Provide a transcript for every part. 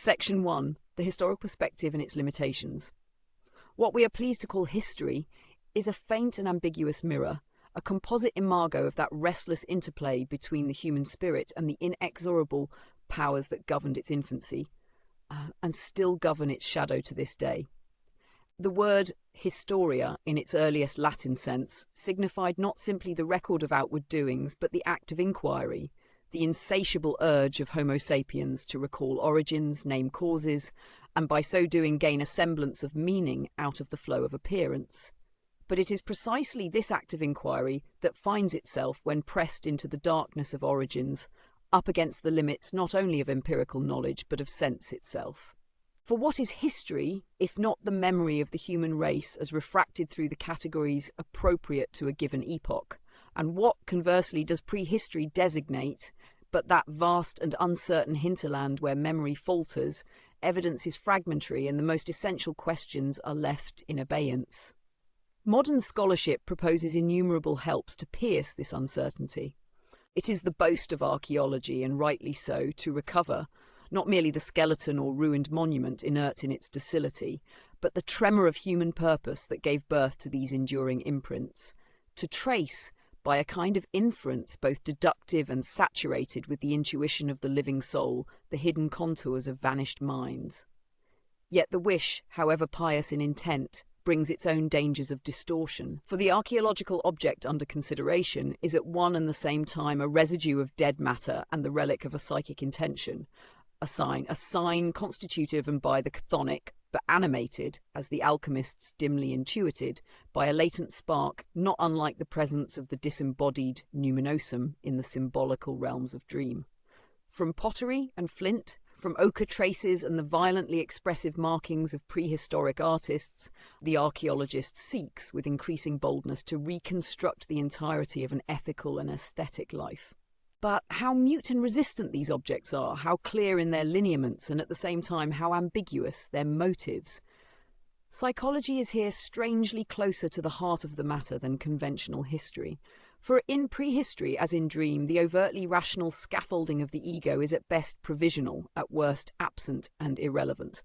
Section 1. The historical perspective and its limitations. What we are pleased to call history is a faint and ambiguous mirror, a composite imago of that restless interplay between the human spirit and the inexorable powers that governed its infancy, and still govern its shadow to this day. The word historia, in its earliest Latin sense, signified not simply the record of outward doings, but the act of inquiry, the insatiable urge of Homo sapiens to recall origins, name causes, and by so doing gain a semblance of meaning out of the flow of appearance. But it is precisely this act of inquiry that finds itself, when pressed into the darkness of origins, up against the limits not only of empirical knowledge but of sense itself. For what is history, if not the memory of the human race as refracted through the categories appropriate to a given epoch? And what, conversely, does prehistory designate but that vast and uncertain hinterland where memory falters, evidence is fragmentary, and the most essential questions are left in abeyance? Modern scholarship proposes innumerable helps to pierce this uncertainty. It is the boast of archaeology, and rightly so, to recover not merely the skeleton or ruined monument inert in its docility, but the tremor of human purpose that gave birth to these enduring imprints, to trace, by a kind of inference both deductive and saturated with the intuition of the living soul, the hidden contours of vanished minds. Yet the wish, however pious in intent, brings its own dangers of distortion, for the archaeological object under consideration is at one and the same time a residue of dead matter and the relic of a psychic intention, a sign constitutive and by the chthonic, but animated, as the alchemists dimly intuited, by a latent spark not unlike the presence of the disembodied numinosum in the symbolical realms of dream. From pottery and flint, from ochre traces and the violently expressive markings of prehistoric artists, the archaeologist seeks, with increasing boldness, to reconstruct the entirety of an ethical and aesthetic life. But how mute and resistant these objects are, how clear in their lineaments, and at the same time how ambiguous their motives. Psychology is here strangely closer to the heart of the matter than conventional history. For in prehistory, as in dream, the overtly rational scaffolding of the ego is at best provisional, at worst absent and irrelevant.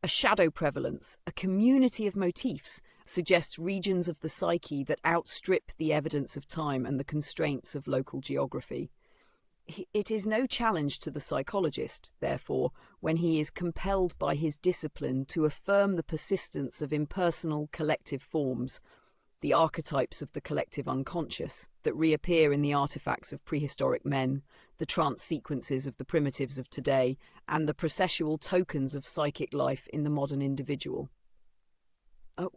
A shadow prevalence, a community of motifs, suggests regions of the psyche that outstrip the evidence of time and the constraints of local geography. It is no challenge to the psychologist, therefore, when he is compelled by his discipline to affirm the persistence of impersonal collective forms, the archetypes of the collective unconscious, that reappear in the artifacts of prehistoric men, the trance sequences of the primitives of today, and the processual tokens of psychic life in the modern individual.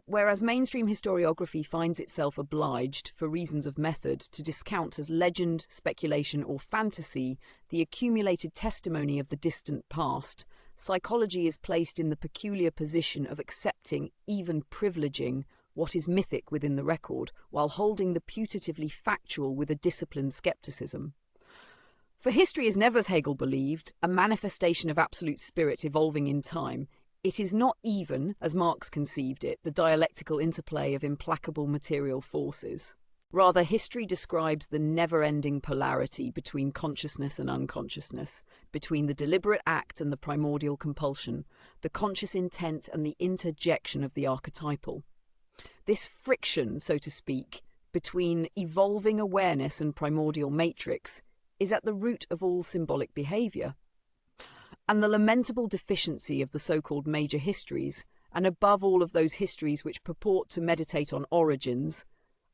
Whereas mainstream historiography finds itself obliged, for reasons of method, to discount as legend, speculation, or fantasy the accumulated testimony of the distant past, psychology is placed in the peculiar position of accepting, even privileging, what is mythic within the record, while holding the putatively factual with a disciplined skepticism. For history is never, as Hegel believed, a manifestation of absolute spirit evolving in time. It is not even, as Marx conceived it, the dialectical interplay of implacable material forces. Rather, history describes the never-ending polarity between consciousness and unconsciousness, between the deliberate act and the primordial compulsion, the conscious intent and the interjection of the archetypal. This friction, so to speak, between evolving awareness and primordial matrix is at the root of all symbolic behaviour. And the lamentable deficiency of the so-called major histories, and above all of those histories which purport to meditate on origins,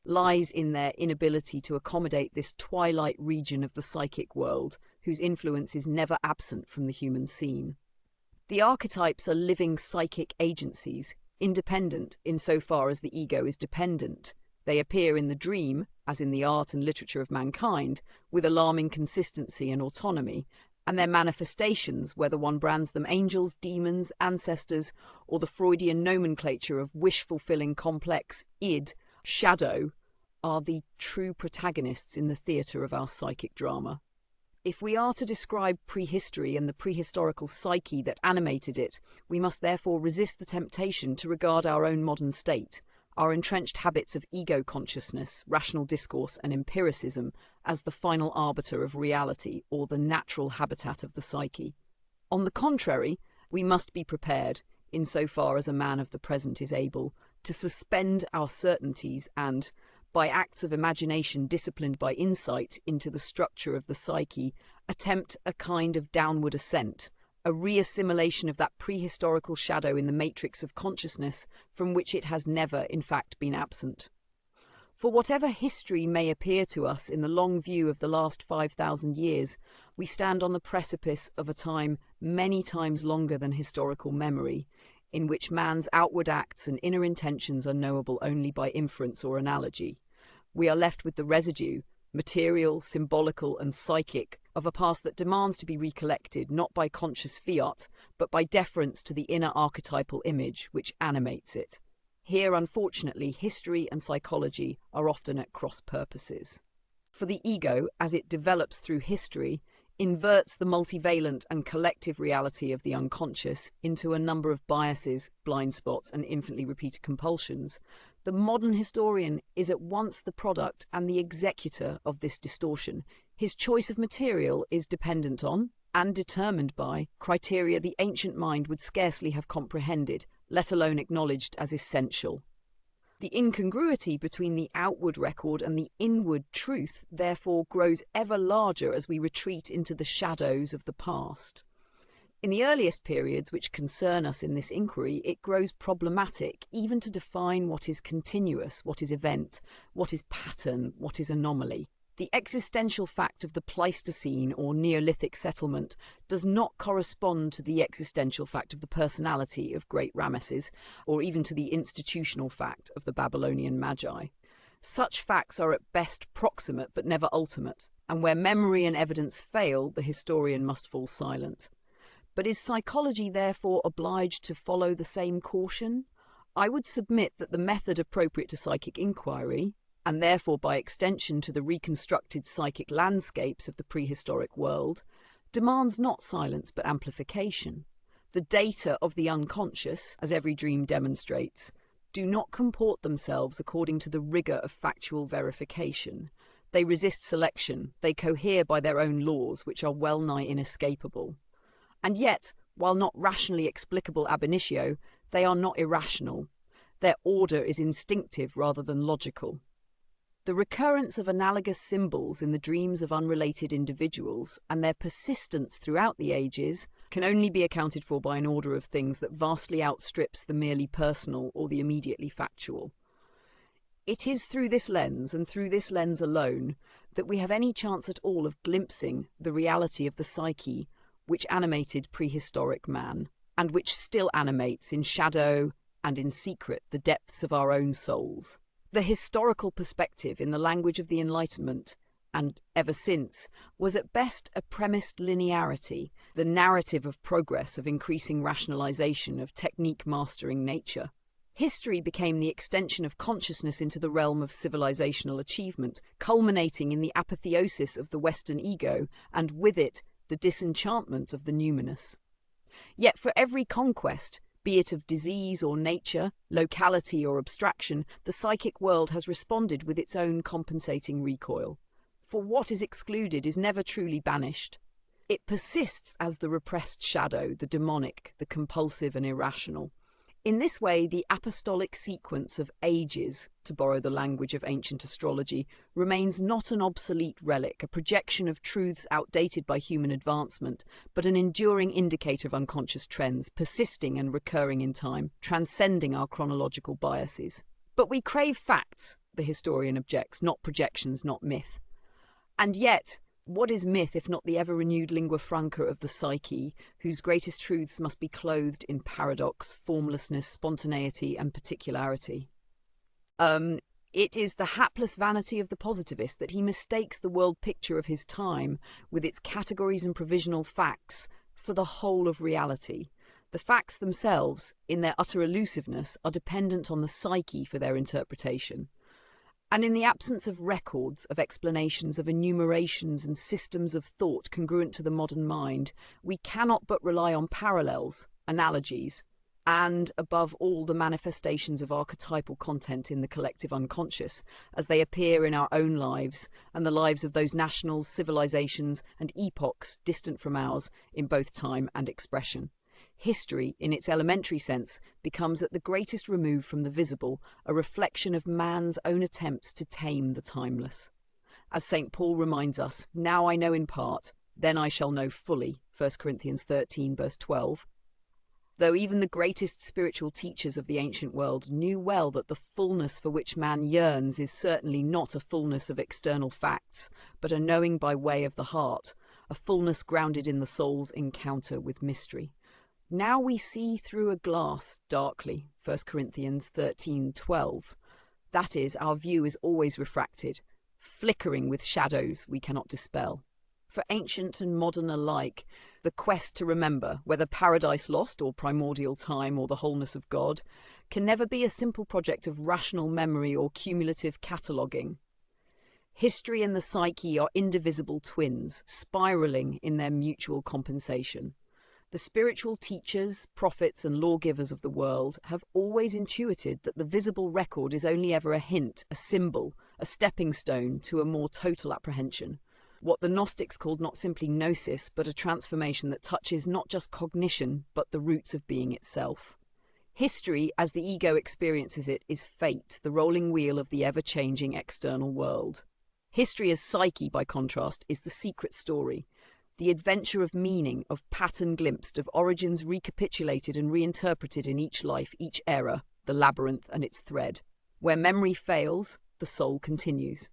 lies in their inability to accommodate this twilight region of the psychic world, whose influence is never absent from the human scene. The archetypes are living psychic agencies, independent insofar as the ego is dependent. They appear in the dream, as in the art and literature of mankind, with alarming consistency and autonomy, and their manifestations, whether one brands them angels, demons, ancestors, or the Freudian nomenclature of wish-fulfilling complex id, shadow, are the true protagonists in the theatre of our psychic drama. If we are to describe prehistory and the prehistorical psyche that animated it, we must therefore resist the temptation to regard our own modern state, our entrenched habits of ego consciousness, rational discourse and empiricism as the final arbiter of reality or the natural habitat of the psyche. On the contrary, We must be prepared, insofar as a man of the present is able, to suspend our certainties and, by acts of imagination disciplined by insight into the structure of the psyche, attempt a kind of downward ascent, a reassimilation of that prehistorical shadow in the matrix of consciousness from which it has never, in fact, been absent. For whatever history may appear to us in the long view of the last 5,000 years, we stand on the precipice of a time many times longer than historical memory, in which man's outward acts and inner intentions are knowable only by inference or analogy. We are left with the residue, material, symbolical, and psychic, of a past that demands to be recollected not by conscious fiat, but by deference to the inner archetypal image which animates it. Here, unfortunately, history and psychology are often at cross purposes. For the ego, as it develops through history, inverts the multivalent and collective reality of the unconscious into a number of biases, blind spots, and infinitely repeated compulsions. The modern historian is at once the product and the executor of this distortion. His choice of material is dependent on, and determined by, criteria the ancient mind would scarcely have comprehended, let alone acknowledged as essential. The incongruity between the outward record and the inward truth therefore grows ever larger as we retreat into the shadows of the past. In the earliest periods which concern us in this inquiry, it grows problematic even to define what is continuous, what is event, what is pattern, what is anomaly. The existential fact of the Pleistocene or Neolithic settlement does not correspond to the existential fact of the personality of great Ramesses, or even to the institutional fact of the Babylonian Magi. Such facts are at best proximate but never ultimate, and where memory and evidence fail, the historian must fall silent. But is psychology therefore obliged to follow the same caution? I would submit that the method appropriate to psychic inquiry, and therefore by extension to the reconstructed psychic landscapes of the prehistoric world, demands not silence but amplification. The data of the unconscious, as every dream demonstrates, do not comport themselves according to the rigour of factual verification. They resist selection, they cohere by their own laws, which are well nigh inescapable. And yet, while not rationally explicable ab initio, they are not irrational. Their order is instinctive rather than logical. The recurrence of analogous symbols in the dreams of unrelated individuals and their persistence throughout the ages can only be accounted for by an order of things that vastly outstrips the merely personal or the immediately factual. It is through this lens, and through this lens alone, that we have any chance at all of glimpsing the reality of the psyche which animated prehistoric man, and which still animates in shadow and in secret the depths of our own souls. The historical perspective in the language of the Enlightenment, and ever since, was at best a premised linearity, the narrative of progress, of increasing rationalization, of technique mastering nature. History became the extension of consciousness into the realm of civilizational achievement, culminating in the apotheosis of the Western ego, and with it, the disenchantment of the numinous. Yet for every conquest, be it of disease or nature, locality or abstraction, the psychic world has responded with its own compensating recoil. For what is excluded is never truly banished. It persists as the repressed shadow, the demonic, the compulsive and irrational. In this way, the apostolic sequence of ages, to borrow the language of ancient astrology, remains not an obsolete relic, a projection of truths outdated by human advancement, but an enduring indicator of unconscious trends, persisting and recurring in time, transcending our chronological biases. But we crave facts, the historian objects, not projections, not myth. And yet, what is myth if not the ever-renewed lingua franca of the psyche, whose greatest truths must be clothed in paradox, formlessness, spontaneity, and particularity? It is the hapless vanity of the positivist that he mistakes the world picture of his time, with its categories and provisional facts, for the whole of reality. The facts themselves, in their utter elusiveness, are dependent on the psyche for their interpretation. And in the absence of records, of explanations, of enumerations and systems of thought congruent to the modern mind, we cannot but rely on parallels, analogies, and, above all, the manifestations of archetypal content in the collective unconscious, as they appear in our own lives and the lives of those nationals, civilizations, and epochs distant from ours in both time and expression. History, in its elementary sense, becomes at the greatest remove from the visible, a reflection of man's own attempts to tame the timeless. As St. Paul reminds us, "Now I know in part, then I shall know fully," 1 Corinthians 13, verse 12. Though even the greatest spiritual teachers of the ancient world knew well that the fullness for which man yearns is certainly not a fullness of external facts, but a knowing by way of the heart, a fullness grounded in the soul's encounter with mystery. Now we see through a glass darkly, 1 Corinthians 13:12. That is, our view is always refracted, flickering with shadows we cannot dispel. For ancient and modern alike, the quest to remember, whether paradise lost or primordial time or the wholeness of God, can never be a simple project of rational memory or cumulative cataloguing. History and the psyche are indivisible twins, spiraling in their mutual compensation. The spiritual teachers, prophets, and lawgivers of the world have always intuited that the visible record is only ever a hint, a symbol, a stepping stone to a more total apprehension. What the Gnostics called not simply gnosis, but a transformation that touches not just cognition, but the roots of being itself. History, as the ego experiences it, is fate, the rolling wheel of the ever-changing external world. History as psyche, by contrast, is the secret story, the adventure of meaning, of pattern glimpsed, of origins recapitulated and reinterpreted in each life, each era, the labyrinth and its thread. Where memory fails, the soul continues.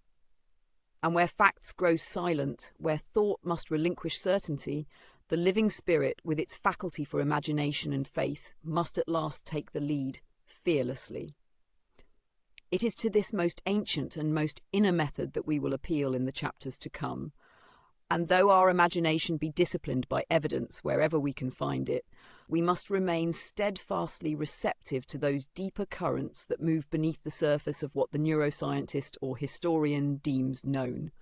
And where facts grow silent, where thought must relinquish certainty, the living spirit, with its faculty for imagination and faith, must at last take the lead, fearlessly. It is to this most ancient and most inner method that we will appeal in the chapters to come. And though our imagination be disciplined by evidence wherever we can find it, we must remain steadfastly receptive to those deeper currents that move beneath the surface of what the neuroscientist or historian deems known.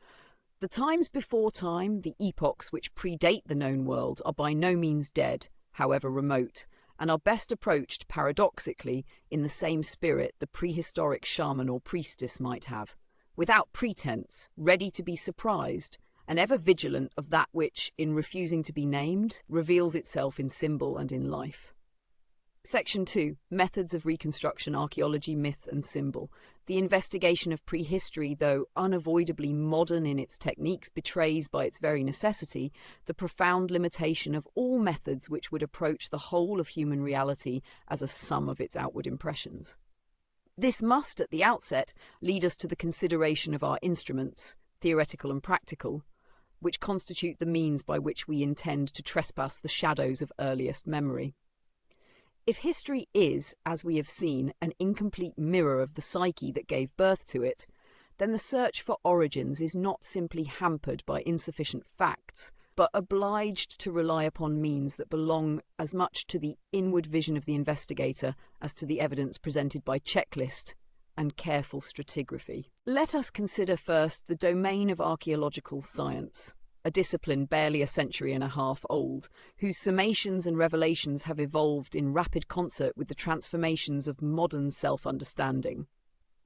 The times before time, the epochs which predate the known world, are by no means dead, however remote, and are best approached paradoxically in the same spirit the prehistoric shaman or priestess might have, without pretense, ready to be surprised, and ever vigilant of that which, in refusing to be named, reveals itself in symbol and in life. Section 2. Methods of Reconstruction, Archaeology, Myth and Symbol. The investigation of prehistory, though unavoidably modern in its techniques, betrays by its very necessity the profound limitation of all methods which would approach the whole of human reality as a sum of its outward impressions. This must, at the outset, lead us to the consideration of our instruments, theoretical and practical, which constitute the means by which we intend to trespass the shadows of earliest memory. If history is, as we have seen, an incomplete mirror of the psyche that gave birth to it, then the search for origins is not simply hampered by insufficient facts, but obliged to rely upon means that belong as much to the inward vision of the investigator as to the evidence presented by checklist and careful stratigraphy. Let us consider first the domain of archaeological science, a discipline barely a century and a half old, whose summations and revelations have evolved in rapid concert with the transformations of modern self-understanding.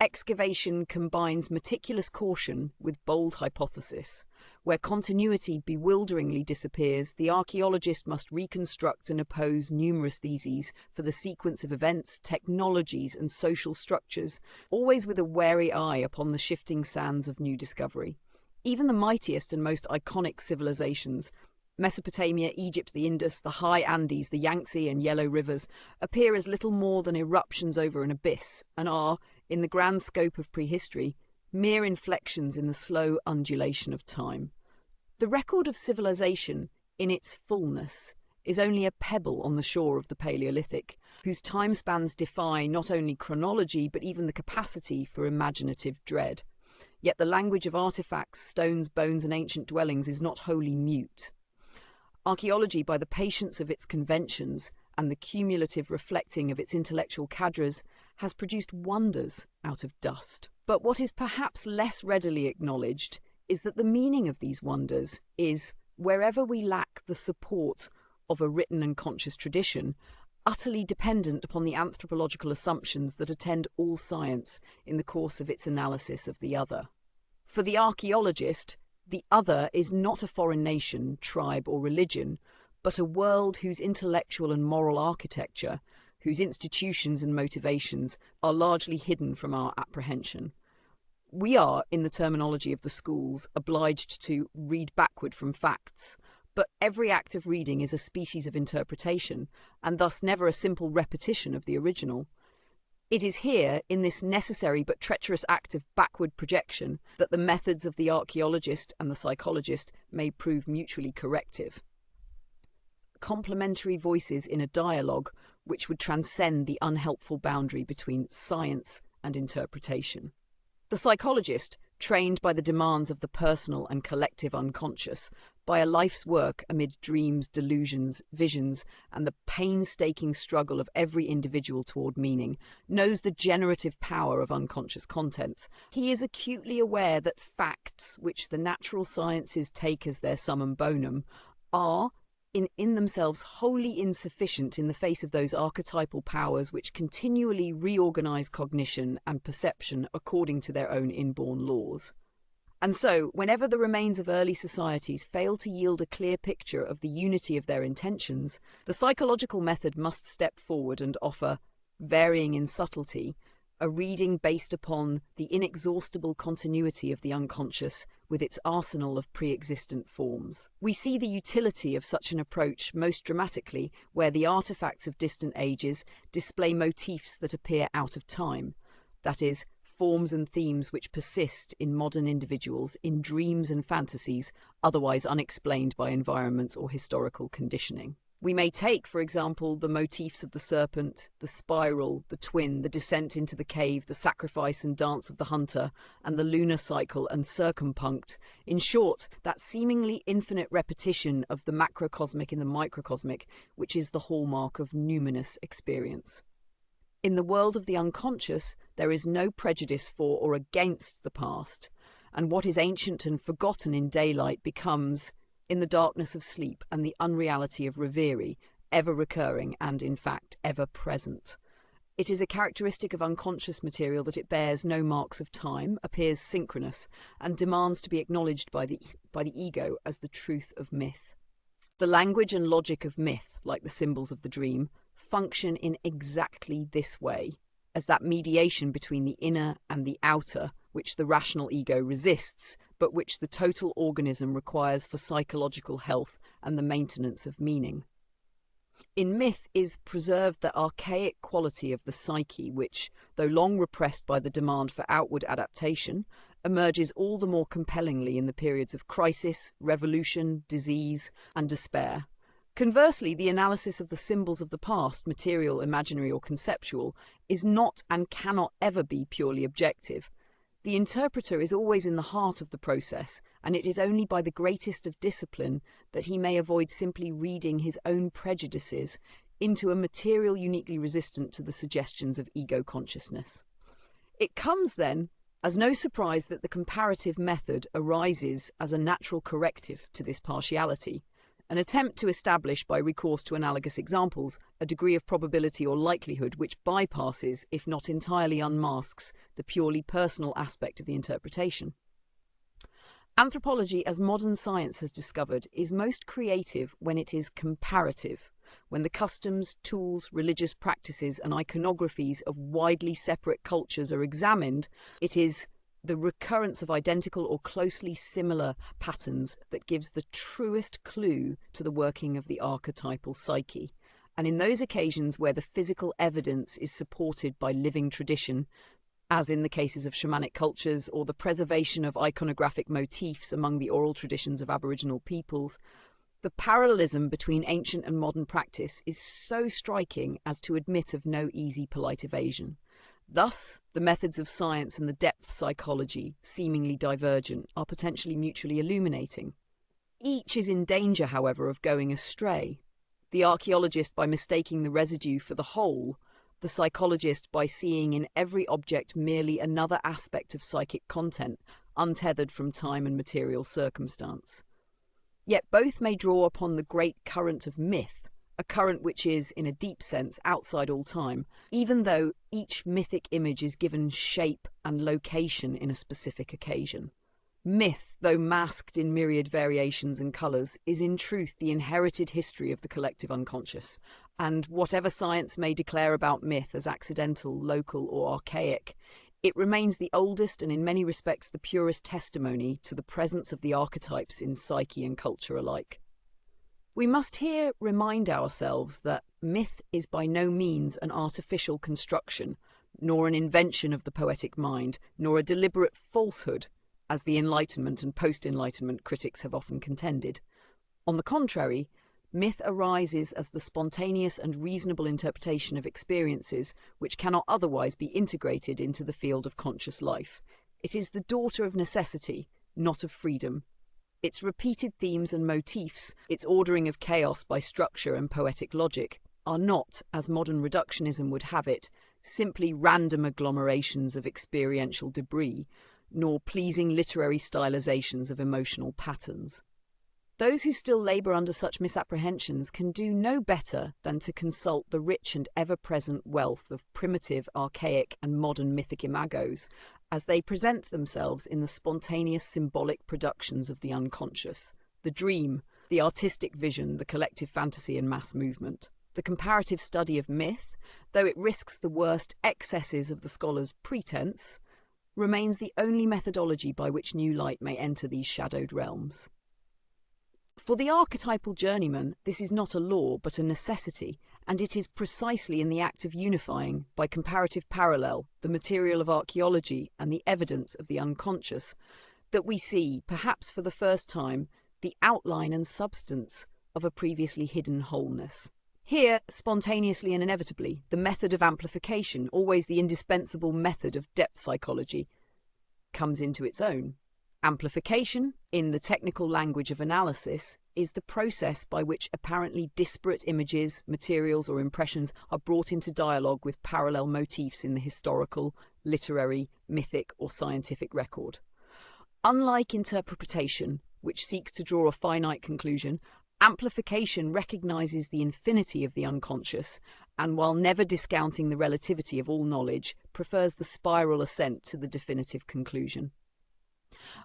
Excavation combines meticulous caution with bold hypothesis. Where continuity bewilderingly disappears, the archaeologist must reconstruct and oppose numerous theses for the sequence of events, technologies, and social structures, always with a wary eye upon the shifting sands of new discovery. Even the mightiest and most iconic civilizations, Mesopotamia, Egypt, the Indus, the high Andes, the Yangtze and Yellow Rivers, appear as little more than eruptions over an abyss, and are, in the grand scope of prehistory, mere inflections in the slow undulation of time. The record of civilization, in its fullness, is only a pebble on the shore of the Paleolithic, whose time spans defy not only chronology but even the capacity for imaginative dread. Yet the language of artifacts, stones, bones and ancient dwellings is not wholly mute. Archaeology, by the patience of its conventions and the cumulative reflecting of its intellectual cadres, has produced wonders out of dust. But what is perhaps less readily acknowledged is that the meaning of these wonders is, wherever we lack the support of a written and conscious tradition, utterly dependent upon the anthropological assumptions that attend all science in the course of its analysis of the other. For the archaeologist, the other is not a foreign nation, tribe or religion, but a world whose intellectual and moral architecture, whose institutions and motivations are largely hidden from our apprehension. We are, in the terminology of the schools, obliged to read backward from facts, but every act of reading is a species of interpretation, and thus never a simple repetition of the original. It is here, in this necessary but treacherous act of backward projection, that the methods of the archaeologist and the psychologist may prove mutually corrective. Complementary voices in a dialogue which would transcend the unhelpful boundary between science and interpretation. The psychologist, trained by the demands of the personal and collective unconscious, by a life's work amid dreams, delusions, visions, and the painstaking struggle of every individual toward meaning, knows the generative power of unconscious contents. He is acutely aware that facts, which the natural sciences take as their summum bonum, are, in themselves, wholly insufficient in the face of those archetypal powers which continually reorganize cognition and perception according to their own inborn laws. And so, whenever the remains of early societies fail to yield a clear picture of the unity of their intentions, the psychological method must step forward and offer, varying in subtlety, a reading based upon the inexhaustible continuity of the unconscious with its arsenal of pre-existent forms. We see the utility of such an approach most dramatically where the artifacts of distant ages display motifs that appear out of time, that is, forms and themes which persist in modern individuals in dreams and fantasies otherwise unexplained by environment or historical conditioning. We may take, for example, the motifs of the serpent, the spiral, the twin, the descent into the cave, the sacrifice and dance of the hunter, and the lunar cycle and circumpunct. In short, that seemingly infinite repetition of the macrocosmic in the microcosmic, which is the hallmark of numinous experience. In the world of the unconscious, there is no prejudice for or against the past, and what is ancient and forgotten in daylight becomes, in the darkness of sleep and the unreality of reverie, ever recurring and, in fact, ever present. It is a characteristic of unconscious material that it bears no marks of time, appears synchronous, and demands to be acknowledged by the ego as the truth of myth. The language and logic of myth, like the symbols of the dream, function in exactly this way, as that mediation between the inner and the outer, which the rational ego resists, but which the total organism requires for psychological health and the maintenance of meaning. In myth is preserved the archaic quality of the psyche which, though long repressed by the demand for outward adaptation, emerges all the more compellingly in the periods of crisis, revolution, disease, and despair. Conversely, the analysis of the symbols of the past, material, imaginary, or conceptual, is not and cannot ever be purely objective. The interpreter is always in the heart of the process, and it is only by the greatest of discipline that he may avoid simply reading his own prejudices into a material uniquely resistant to the suggestions of ego consciousness. It comes, then, as no surprise that the comparative method arises as a natural corrective to this partiality, an attempt to establish, by recourse to analogous examples, a degree of probability or likelihood which bypasses, if not entirely unmasks, the purely personal aspect of the interpretation. Anthropology, as modern science has discovered, is most creative when it is comparative, when the customs, tools, religious practices and iconographies of widely separate cultures are examined. It is the recurrence of identical or closely similar patterns that gives the truest clue to the working of the archetypal psyche. And in those occasions where the physical evidence is supported by living tradition, as in the cases of shamanic cultures or the preservation of iconographic motifs among the oral traditions of Aboriginal peoples, the parallelism between ancient and modern practice is so striking as to admit of no easy polite evasion. Thus, the methods of science and the depth psychology, seemingly divergent, are potentially mutually illuminating. Each is in danger, however, of going astray. The archaeologist by mistaking the residue for the whole, the psychologist by seeing in every object merely another aspect of psychic content, untethered from time and material circumstance. Yet both may draw upon the great current of myth, a current which is, in a deep sense, outside all time, even though each mythic image is given shape and location in a specific occasion. Myth, though masked in myriad variations and colours, is in truth the inherited history of the collective unconscious, and whatever science may declare about myth as accidental, local or archaic, it remains the oldest and in many respects the purest testimony to the presence of the archetypes in psyche and culture alike. We must here remind ourselves that myth is by no means an artificial construction, nor an invention of the poetic mind, nor a deliberate falsehood, as the Enlightenment and post-Enlightenment critics have often contended. On the contrary, myth arises as the spontaneous and reasonable interpretation of experiences which cannot otherwise be integrated into the field of conscious life. It is the daughter of necessity, not of freedom. Its repeated themes and motifs, its ordering of chaos by structure and poetic logic, are not, as modern reductionism would have it, simply random agglomerations of experiential debris, nor pleasing literary stylizations of emotional patterns. Those who still labour under such misapprehensions can do no better than to consult the rich and ever-present wealth of primitive, archaic and modern mythic imagos, as they present themselves in the spontaneous symbolic productions of the unconscious, the dream, the artistic vision, the collective fantasy and mass movement. The comparative study of myth, though it risks the worst excesses of the scholar's pretense, remains the only methodology by which new light may enter these shadowed realms. For the archetypal journeyman, this is not a law but a necessity, and it is precisely in the act of unifying, by comparative parallel, the material of archaeology and the evidence of the unconscious, that we see, perhaps for the first time, the outline and substance of a previously hidden wholeness. Here, spontaneously and inevitably, the method of amplification, always the indispensable method of depth psychology, comes into its own. Amplification, in the technical language of analysis, is the process by which apparently disparate images, materials or impressions are brought into dialogue with parallel motifs in the historical, literary, mythic or scientific record. Unlike interpretation, which seeks to draw a finite conclusion, amplification recognises the infinity of the unconscious, and while never discounting the relativity of all knowledge, prefers the spiral ascent to the definitive conclusion.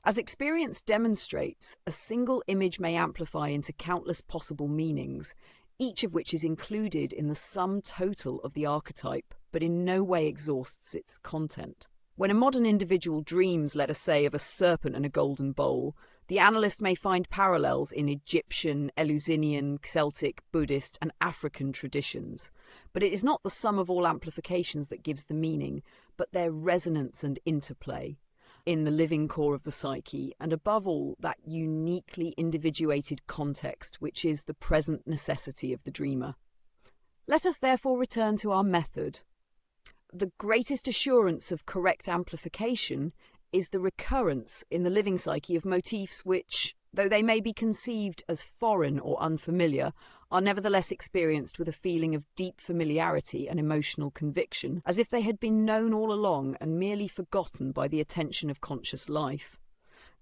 As experience demonstrates, a single image may amplify into countless possible meanings, each of which is included in the sum total of the archetype, but in no way exhausts its content. When a modern individual dreams, let us say, of a serpent and a golden bowl, the analyst may find parallels in Egyptian, Eleusinian, Celtic, Buddhist and African traditions. But it is not the sum of all amplifications that gives the meaning, but their resonance and interplay in the living core of the psyche, and above all, that uniquely individuated context which is the present necessity of the dreamer. Let us therefore return to our method. The greatest assurance of correct amplification is the recurrence in the living psyche of motifs which, though they may be conceived as foreign or unfamiliar, are nevertheless experienced with a feeling of deep familiarity and emotional conviction, as if they had been known all along and merely forgotten by the attention of conscious life.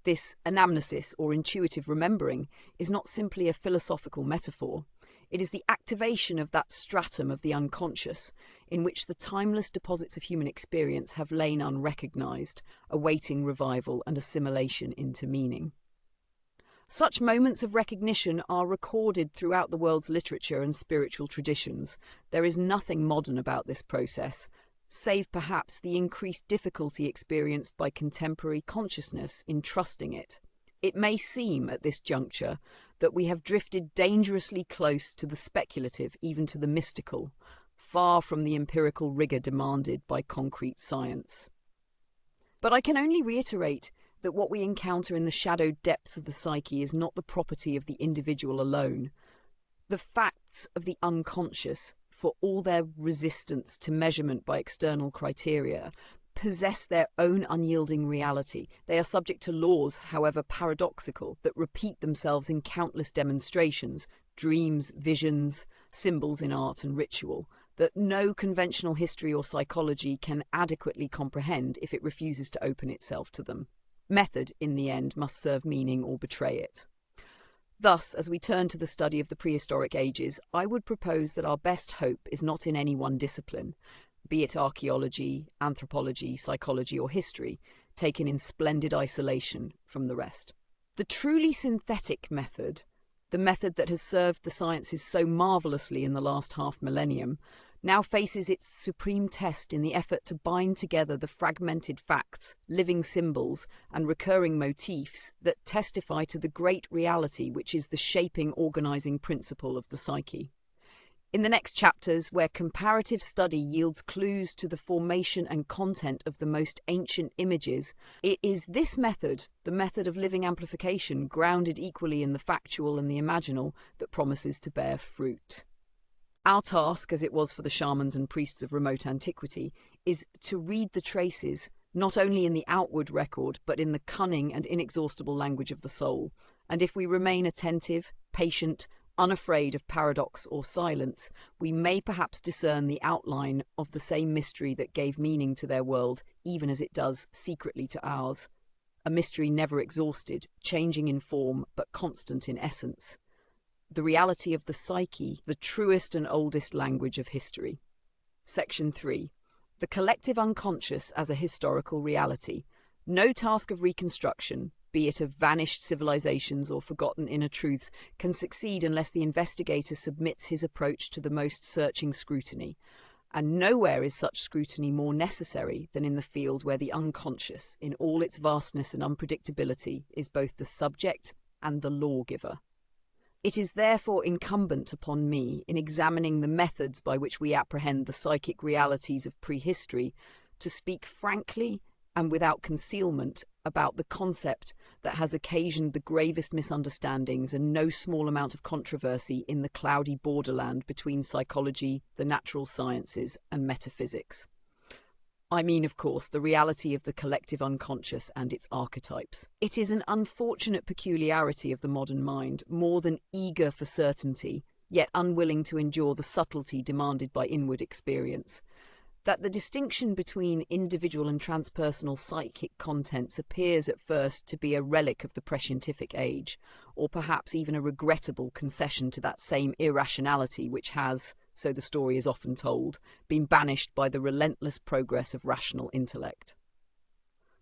This anamnesis, or intuitive remembering, is not simply a philosophical metaphor. It is the activation of that stratum of the unconscious, in which the timeless deposits of human experience have lain unrecognised, awaiting revival and assimilation into meaning. Such moments of recognition are recorded throughout the world's literature and spiritual traditions. There is nothing modern about this process, save perhaps the increased difficulty experienced by contemporary consciousness in trusting it. It may seem at this juncture that we have drifted dangerously close to the speculative, even to the mystical, far from the empirical rigour demanded by concrete science. But I can only reiterate that what we encounter in the shadowed depths of the psyche is not the property of the individual alone. The facts of the unconscious, for all their resistance to measurement by external criteria, possess their own unyielding reality. They are subject to laws, however paradoxical, that repeat themselves in countless demonstrations, dreams, visions, symbols in art and ritual, that no conventional history or psychology can adequately comprehend if it refuses to open itself to them. Method, in the end, must serve meaning or betray it. Thus, as we turn to the study of the prehistoric ages, I would propose that our best hope is not in any one discipline, be it archaeology, anthropology, psychology or history. taken in splendid isolation from the rest. The truly synthetic method, the method that has served the sciences so marvellously in the last half-millennium, now faces its supreme test in the effort to bind together the fragmented facts, living symbols, and recurring motifs that testify to the great reality which is the shaping, organising principle of the psyche. In the next chapters, where comparative study yields clues to the formation and content of the most ancient images, it is this method, the method of living amplification, grounded equally in the factual and the imaginal, that promises to bear fruit. Our task, as it was for the shamans and priests of remote antiquity, is to read the traces, not only in the outward record, but in the cunning and inexhaustible language of the soul. And if we remain attentive, patient, unafraid of paradox or silence, we may perhaps discern the outline of the same mystery that gave meaning to their world, even as it does secretly to ours. A mystery never exhausted, changing in form, but constant in essence. The reality of the psyche, the truest and oldest language of history. Section 3. The collective unconscious as a historical reality. No task of reconstruction, be it of vanished civilizations or forgotten inner truths, can succeed unless the investigator submits his approach to the most searching scrutiny. And nowhere is such scrutiny more necessary than in the field where the unconscious, in all its vastness and unpredictability, is both the subject and the lawgiver. It is therefore incumbent upon me, in examining the methods by which we apprehend the psychic realities of prehistory, to speak frankly and without concealment about the concept that has occasioned the gravest misunderstandings and no small amount of controversy in the cloudy borderland between psychology, the natural sciences, and metaphysics. I mean, of course, the reality of the collective unconscious and its archetypes. It is an unfortunate peculiarity of the modern mind, more than eager for certainty, yet unwilling to endure the subtlety demanded by inward experience, that the distinction between individual and transpersonal psychic contents appears at first to be a relic of the prescientific age, or perhaps even a regrettable concession to that same irrationality which has, so the story is often told, been banished by the relentless progress of rational intellect.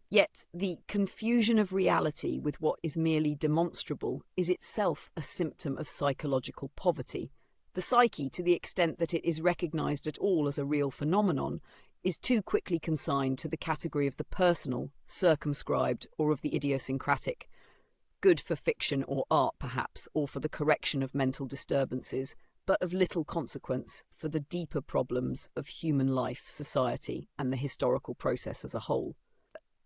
Yet the confusion of reality with what is merely demonstrable is itself a symptom of psychological poverty. The psyche, to the extent that it is recognized at all as a real phenomenon, is too quickly consigned to the category of the personal, circumscribed, or of the idiosyncratic. Good for fiction or art, perhaps, or for the correction of mental disturbances, but of little consequence for the deeper problems of human life, society, and the historical process as a whole.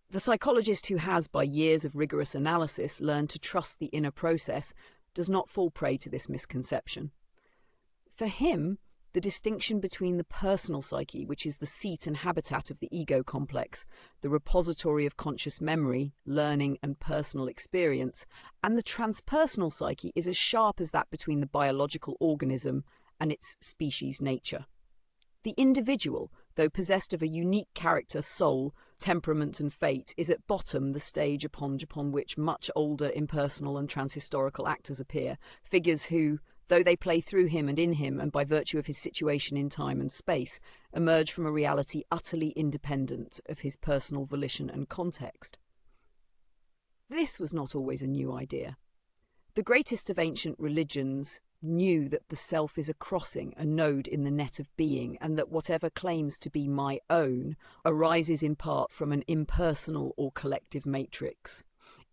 The psychologist who has, by years of rigorous analysis, learned to trust the inner process does not fall prey to this misconception. For him, the distinction between the personal psyche, which is the seat and habitat of the ego complex, the repository of conscious memory, learning, and personal experience, and the transpersonal psyche is as sharp as that between the biological organism and its species nature. The individual, though possessed of a unique character, soul, temperament, and fate, is at bottom the stage upon which much older impersonal and transhistorical actors appear, figures who, though they play through him and in him, and by virtue of his situation in time and space, emerge from a reality utterly independent of his personal volition and context. This was not always a new idea. The greatest of ancient religions knew that the self is a crossing, a node in the net of being, and that whatever claims to be my own arises in part from an impersonal or collective matrix.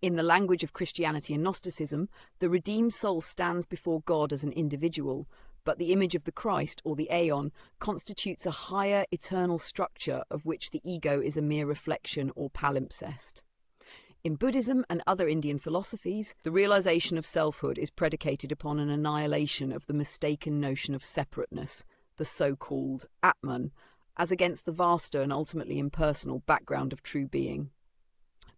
In the language of Christianity and Gnosticism, the redeemed soul stands before God as an individual, but the image of the Christ, or the aeon, constitutes a higher eternal structure of which the ego is a mere reflection or palimpsest. In Buddhism and other Indian philosophies, the realization of selfhood is predicated upon an annihilation of the mistaken notion of separateness, the so-called Atman, as against the vaster and ultimately impersonal background of true being.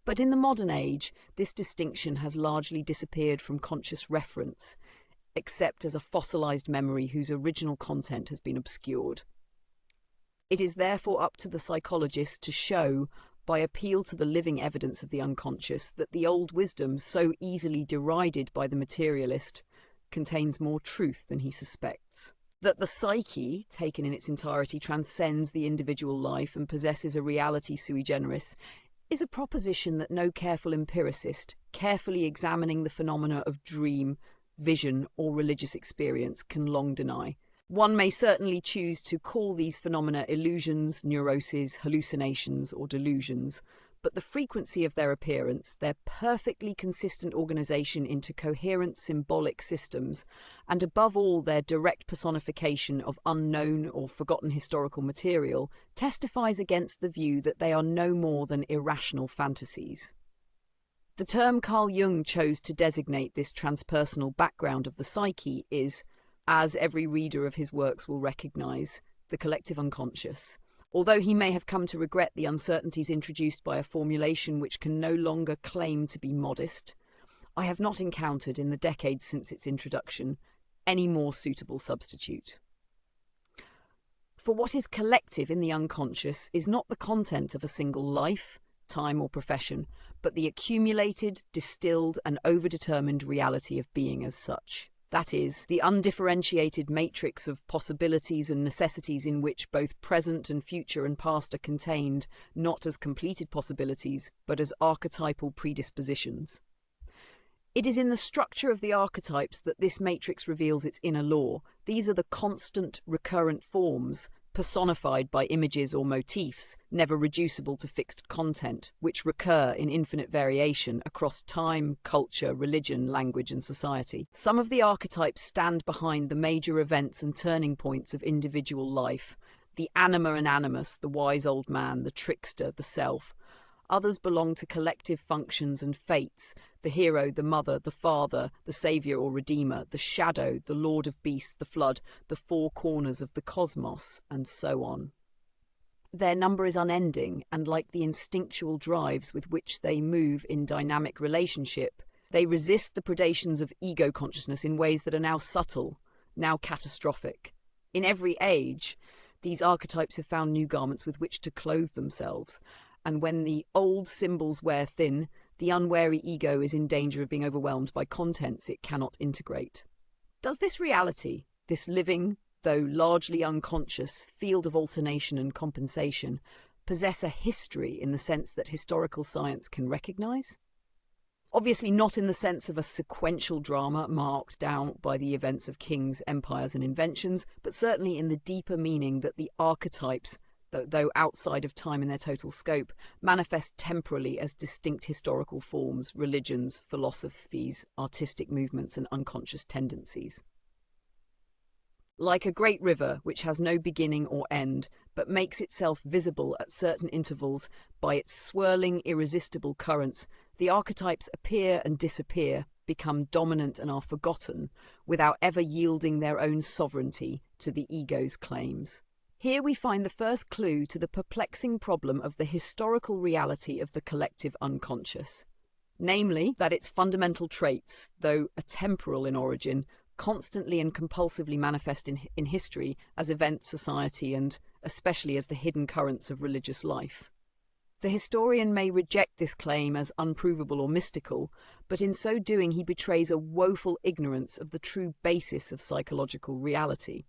But in the modern age, this distinction has largely disappeared from conscious reference, except as a fossilized memory whose original content has been obscured. It is therefore up to the psychologist to show, by appeal to the living evidence of the unconscious, that the old wisdom, so easily derided by the materialist, contains more truth than he suspects. That the psyche, taken in its entirety, transcends the individual life and possesses a reality sui generis, is a proposition that no careful empiricist, carefully examining the phenomena of dream, vision, or religious experience can long deny. One may certainly choose to call these phenomena illusions, neuroses, hallucinations, or delusions, but the frequency of their appearance, their perfectly consistent organization into coherent symbolic systems, and above all their direct personification of unknown or forgotten historical material, testifies against the view that they are no more than irrational fantasies. The term Carl Jung chose to designate this transpersonal background of the psyche is, as every reader of his works will recognize, the collective unconscious. Although he may have come to regret the uncertainties introduced by a formulation which can no longer claim to be modest, I have not encountered in the decades since its introduction any more suitable substitute. For what is collective in the unconscious is not the content of a single life, time, or profession, but the accumulated, distilled, and overdetermined reality of being as such. That is, the undifferentiated matrix of possibilities and necessities in which both present and future and past are contained, not as completed possibilities, but as archetypal predispositions. It is in the structure of the archetypes that this matrix reveals its inner law. These are the constant, recurrent forms, personified by images or motifs, never reducible to fixed content, which recur in infinite variation across time, culture, religion, language, and society. Some of the archetypes stand behind the major events and turning points of individual life: the anima and animus, the wise old man, the trickster, the self. Others belong to collective functions and fates: the hero, the mother, the father, the saviour or redeemer, the shadow, the lord of beasts, the flood, the four corners of the cosmos, and so on. Their number is unending, and like the instinctual drives with which they move in dynamic relationship, they resist the predations of ego consciousness in ways that are now subtle, now catastrophic. In every age, these archetypes have found new garments with which to clothe themselves, and when the old symbols wear thin, the unwary ego is in danger of being overwhelmed by contents it cannot integrate. Does this reality, this living, though largely unconscious, field of alternation and compensation, possess a history in the sense that historical science can recognize? Obviously not in the sense of a sequential drama marked down by the events of kings, empires, and inventions, but certainly in the deeper meaning that the archetypes, though outside of time in their total scope, manifest temporally as distinct historical forms, religions, philosophies, artistic movements, and unconscious tendencies. Like a great river which has no beginning or end, but makes itself visible at certain intervals by its swirling, irresistible currents, the archetypes appear and disappear, become dominant and are forgotten, without ever yielding their own sovereignty to the ego's claims. Here we find the first clue to the perplexing problem of the historical reality of the collective unconscious. Namely, that its fundamental traits, though atemporal in origin, constantly and compulsively manifest in history as events, society, and especially as the hidden currents of religious life. The historian may reject this claim as unprovable or mystical, but in so doing he betrays a woeful ignorance of the true basis of psychological reality.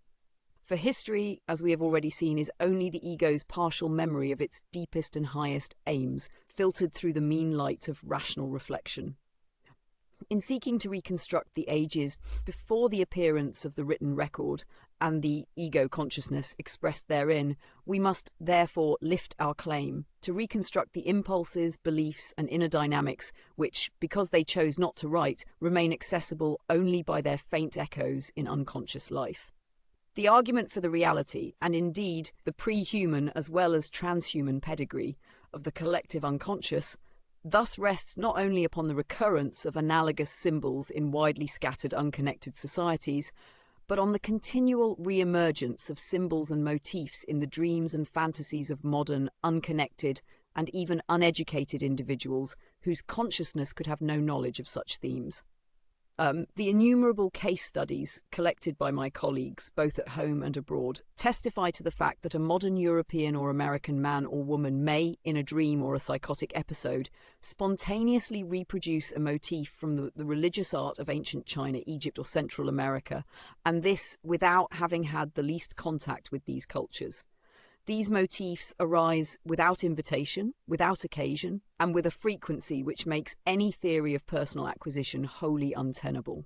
For history, as we have already seen, is only the ego's partial memory of its deepest and highest aims, filtered through the mean light of rational reflection. In seeking to reconstruct the ages before the appearance of the written record and the ego consciousness expressed therein, we must therefore lift our claim to reconstruct the impulses, beliefs, and inner dynamics which, because they chose not to write, remain accessible only by their faint echoes in unconscious life. The argument for the reality, and indeed the pre-human as well as transhuman pedigree of the collective unconscious, thus rests not only upon the recurrence of analogous symbols in widely scattered unconnected societies, but on the continual re-emergence of symbols and motifs in the dreams and fantasies of modern, unconnected, and even uneducated individuals whose consciousness could have no knowledge of such themes. The innumerable case studies collected by my colleagues, both at home and abroad, testify to the fact that a modern European or American man or woman may, in a dream or a psychotic episode, spontaneously reproduce a motif from the religious art of ancient China, Egypt, or Central America, and this without having had the least contact with these cultures. These motifs arise without invitation, without occasion, and with a frequency which makes any theory of personal acquisition wholly untenable.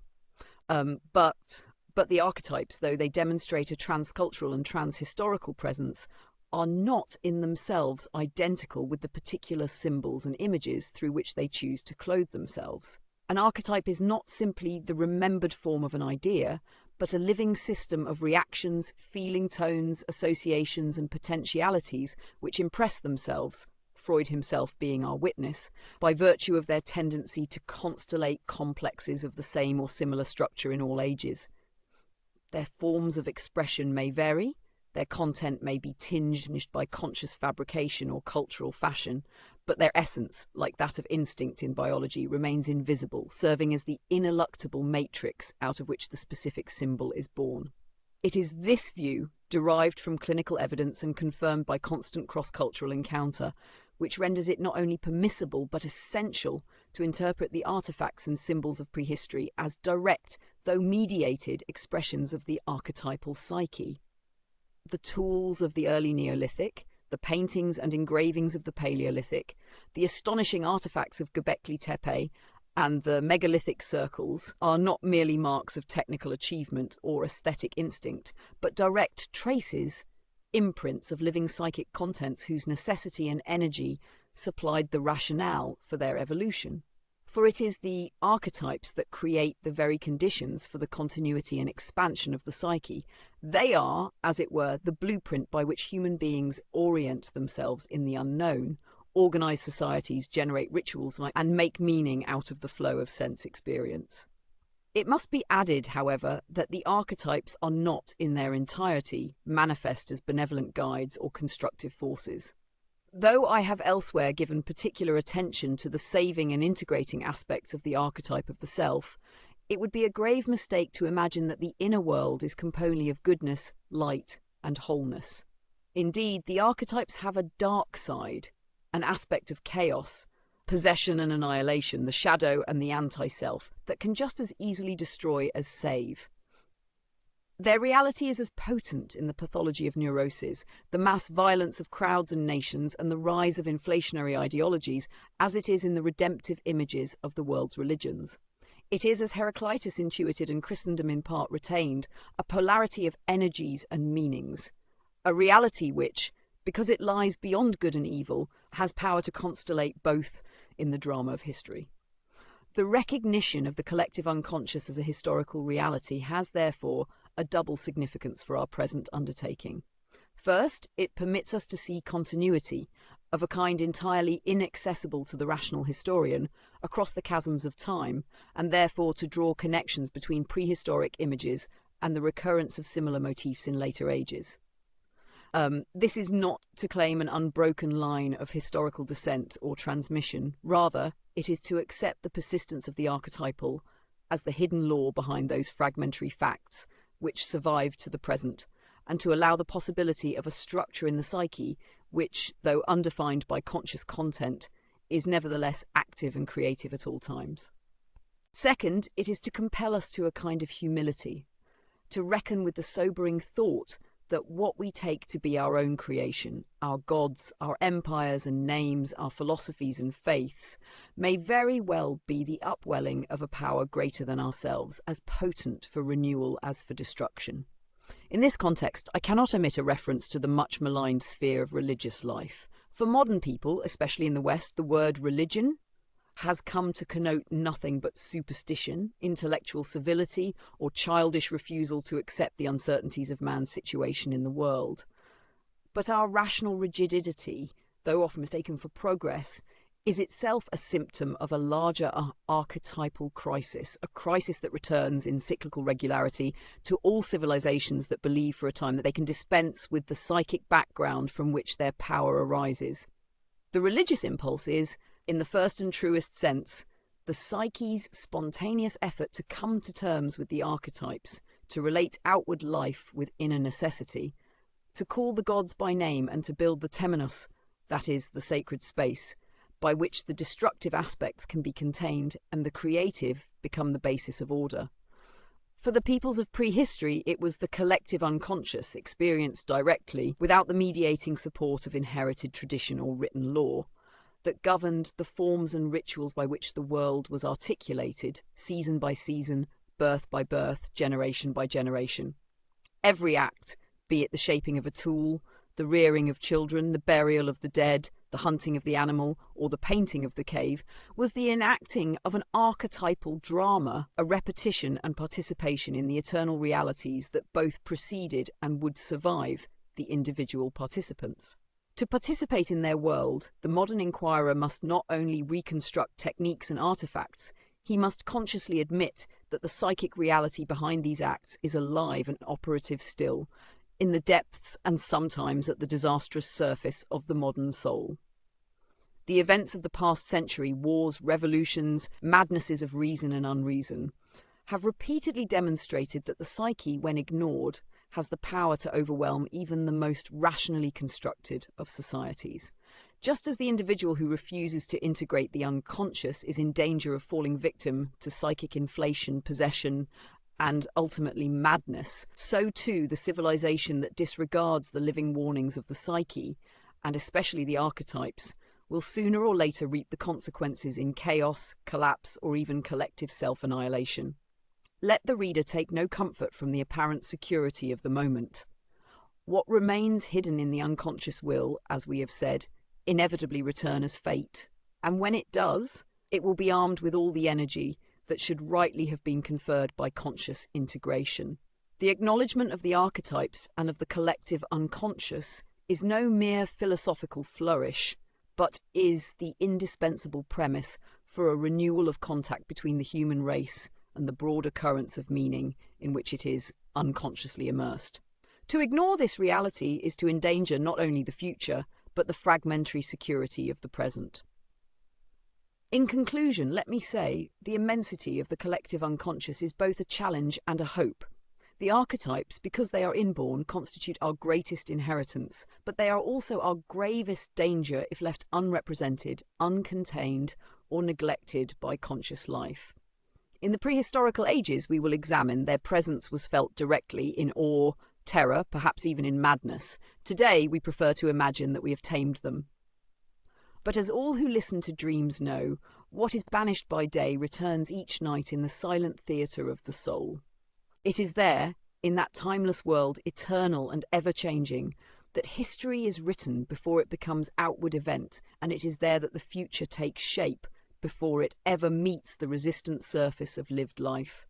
But the archetypes, though they demonstrate a transcultural and transhistorical presence, are not in themselves identical with the particular symbols and images through which they choose to clothe themselves. An archetype is not simply the remembered form of an idea, but a living system of reactions, feeling tones, associations, and potentialities which impress themselves, Freud himself being our witness, by virtue of their tendency to constellate complexes of the same or similar structure in all ages. Their forms of expression may vary, their content may be tinged by conscious fabrication or cultural fashion, but their essence, like that of instinct in biology, remains invisible, serving as the ineluctable matrix out of which the specific symbol is born. It is this view, derived from clinical evidence and confirmed by constant cross-cultural encounter, which renders it not only permissible but essential to interpret the artifacts and symbols of prehistory as direct, though mediated, expressions of the archetypal psyche. The tools of the early Neolithic, the paintings and engravings of the Paleolithic, the astonishing artifacts of Göbekli Tepe, and the megalithic circles are not merely marks of technical achievement or aesthetic instinct, but direct traces, imprints of living psychic contents whose necessity and energy supplied the rationale for their evolution. For it is the archetypes that create the very conditions for the continuity and expansion of the psyche. They are, as it were, the blueprint by which human beings orient themselves in the unknown, organize societies, generate rituals, and make meaning out of the flow of sense experience. It must be added, however, that the archetypes are not in their entirety manifest as benevolent guides or constructive forces. Though I have elsewhere given particular attention to the saving and integrating aspects of the archetype of the self, it would be a grave mistake to imagine that the inner world is composed of goodness, light, and wholeness. Indeed, the archetypes have a dark side, an aspect of chaos, possession and annihilation, the shadow and the anti-self, that can just as easily destroy as save. Their reality is as potent in the pathology of neuroses, the mass violence of crowds and nations, and the rise of inflationary ideologies, as it is in the redemptive images of the world's religions. It is, as Heraclitus intuited and Christendom in part retained, a polarity of energies and meanings, a reality which, because it lies beyond good and evil, has power to constellate both in the drama of history. The recognition of the collective unconscious as a historical reality has, therefore, a double significance for our present undertaking. First, it permits us to see continuity, of a kind entirely inaccessible to the rational historian, across the chasms of time, and therefore to draw connections between prehistoric images and the recurrence of similar motifs in later ages. This is not to claim an unbroken line of historical descent or transmission. Rather, it is to accept the persistence of the archetypal as the hidden law behind those fragmentary facts which survive to the present, and to allow the possibility of a structure in the psyche which, though undefined by conscious content, is nevertheless active and creative at all times. Second, it is to compel us to a kind of humility, to reckon with the sobering thought that what we take to be our own creation, our gods, our empires and names, our philosophies and faiths, may very well be the upwelling of a power greater than ourselves, as potent for renewal as for destruction. In this context, I cannot omit a reference to the much maligned sphere of religious life. For modern people, especially in the West, the word religion has come to connote nothing but superstition, intellectual servility, or childish refusal to accept the uncertainties of man's situation in the world. But our rational rigidity, though often mistaken for progress, is itself a symptom of a larger archetypal crisis, a crisis that returns in cyclical regularity to all civilizations that believe for a time that they can dispense with the psychic background from which their power arises. The religious impulse is, in the first and truest sense, the psyche's spontaneous effort to come to terms with the archetypes, to relate outward life with inner necessity, to call the gods by name and to build the temenos, that is, the sacred space, by which the destructive aspects can be contained and the creative become the basis of order. For the peoples of prehistory, it was the collective unconscious, experienced directly, without the mediating support of inherited tradition or written law, that governed the forms and rituals by which the world was articulated, season by season, birth by birth, generation by generation. Every act, be it the shaping of a tool, the rearing of children, the burial of the dead, the hunting of the animal, or the painting of the cave, was the enacting of an archetypal drama, a repetition and participation in the eternal realities that both preceded and would survive the individual participants. To participate in their world, the modern inquirer must not only reconstruct techniques and artifacts, he must consciously admit that the psychic reality behind these acts is alive and operative still, in the depths and sometimes at the disastrous surface of the modern soul. The events of the past century, wars, revolutions, madnesses of reason and unreason, have repeatedly demonstrated that the psyche, when ignored, has the power to overwhelm even the most rationally constructed of societies. Just as the individual who refuses to integrate the unconscious is in danger of falling victim to psychic inflation, possession, and ultimately madness, so too the civilization that disregards the living warnings of the psyche, and especially the archetypes, will sooner or later reap the consequences in chaos, collapse, or even collective self-annihilation. Let the reader take no comfort from the apparent security of the moment. What remains hidden in the unconscious will, as we have said, inevitably return as fate. And when it does, it will be armed with all the energy that should rightly have been conferred by conscious integration. The acknowledgement of the archetypes and of the collective unconscious is no mere philosophical flourish, but is the indispensable premise for a renewal of contact between the human race and the broader currents of meaning in which it is unconsciously immersed. To ignore this reality is to endanger not only the future, but the fragmentary security of the present. In conclusion, let me say, the immensity of the collective unconscious is both a challenge and a hope. The archetypes, because they are inborn, constitute our greatest inheritance, but they are also our gravest danger if left unrepresented, uncontained, or neglected by conscious life. In the prehistorical ages, we will examine, their presence was felt directly in awe, terror, perhaps even in madness. Today, we prefer to imagine that we have tamed them. But as all who listen to dreams know, what is banished by day returns each night in the silent theatre of the soul. It is there, in that timeless world, eternal and ever-changing, that history is written before it becomes outward event, and it is there that the future takes shape before it ever meets the resistant surface of lived life.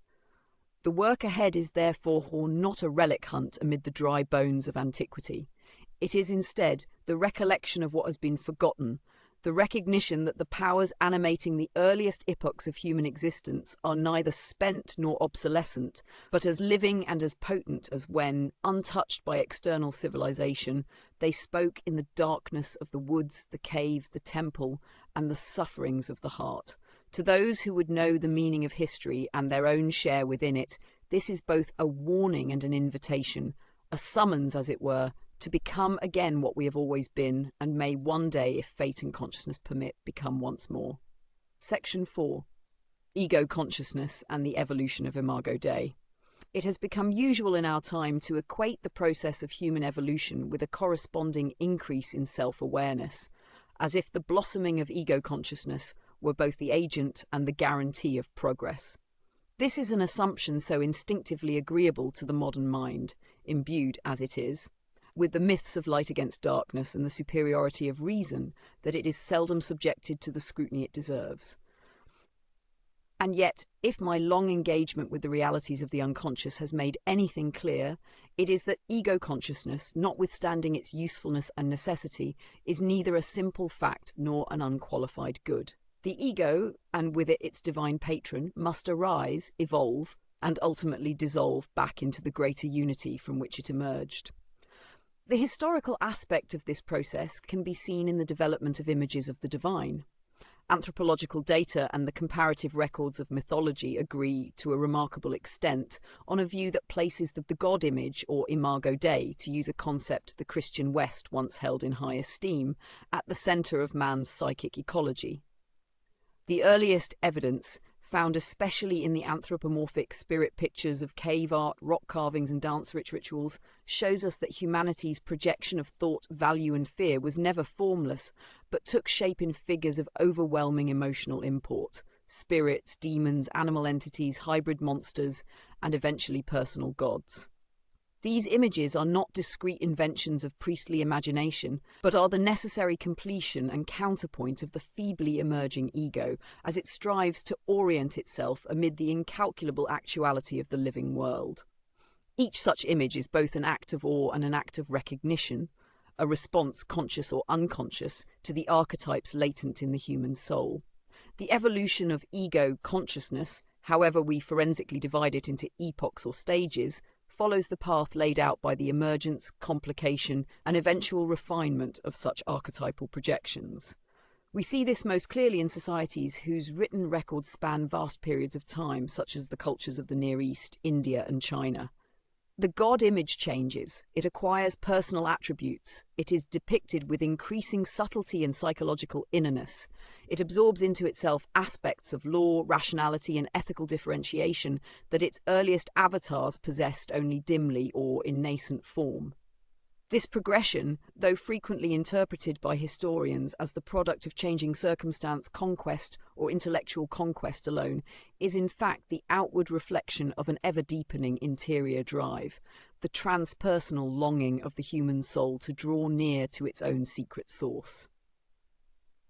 The work ahead is therefore not a relic hunt amid the dry bones of antiquity. It is instead the recollection of what has been forgotten, the recognition that the powers animating the earliest epochs of human existence are neither spent nor obsolescent, but as living and as potent as when, untouched by external civilization, they spoke in the darkness of the woods, the cave, the temple, and the sufferings of the heart. To those who would know the meaning of history and their own share within it, this is both a warning and an invitation, a summons, as it were, to become again what we have always been, and may one day, if fate and consciousness permit, become once more. Section 4. Ego consciousness and the evolution of Imago Dei. It has become usual in our time to equate the process of human evolution with a corresponding increase in self-awareness, as if the blossoming of ego consciousness were both the agent and the guarantee of progress. This is an assumption so instinctively agreeable to the modern mind, imbued, as it is, with the myths of light against darkness and the superiority of reason, that it is seldom subjected to the scrutiny it deserves. And yet, if my long engagement with the realities of the unconscious has made anything clear, it is that ego consciousness, notwithstanding its usefulness and necessity, is neither a simple fact nor an unqualified good. The ego, and with it its divine patron, must arise, evolve, and ultimately dissolve back into the greater unity from which it emerged. The historical aspect of this process can be seen in the development of images of the divine. Anthropological data and the comparative records of mythology agree to a remarkable extent on a view that places the God image, or Imago Dei, to use a concept the Christian West once held in high esteem, at the centre of man's psychic ecology. The earliest evidence found especially in the anthropomorphic spirit pictures of cave art, rock carvings, and dance rituals, shows us that humanity's projection of thought, value, and fear was never formless, but took shape in figures of overwhelming emotional import: spirits, demons, animal entities, hybrid monsters, and eventually personal gods. These images are not discrete inventions of priestly imagination, but are the necessary completion and counterpoint of the feebly emerging ego as it strives to orient itself amid the incalculable actuality of the living world. Each such image is both an act of awe and an act of recognition, a response, conscious or unconscious, to the archetypes latent in the human soul. The evolution of ego consciousness, however we forensically divide it into epochs or stages, follows the path laid out by the emergence, complication, and eventual refinement of such archetypal projections. We see this most clearly in societies whose written records span vast periods of time, such as the cultures of the Near East, India, and China. The God image changes, it acquires personal attributes, it is depicted with increasing subtlety and psychological innerness. It absorbs into itself aspects of law, rationality, and ethical differentiation that its earliest avatars possessed only dimly or in nascent form. This progression, though frequently interpreted by historians as the product of changing circumstance, conquest, or intellectual conquest alone, is in fact the outward reflection of an ever-deepening interior drive, the transpersonal longing of the human soul to draw near to its own secret source.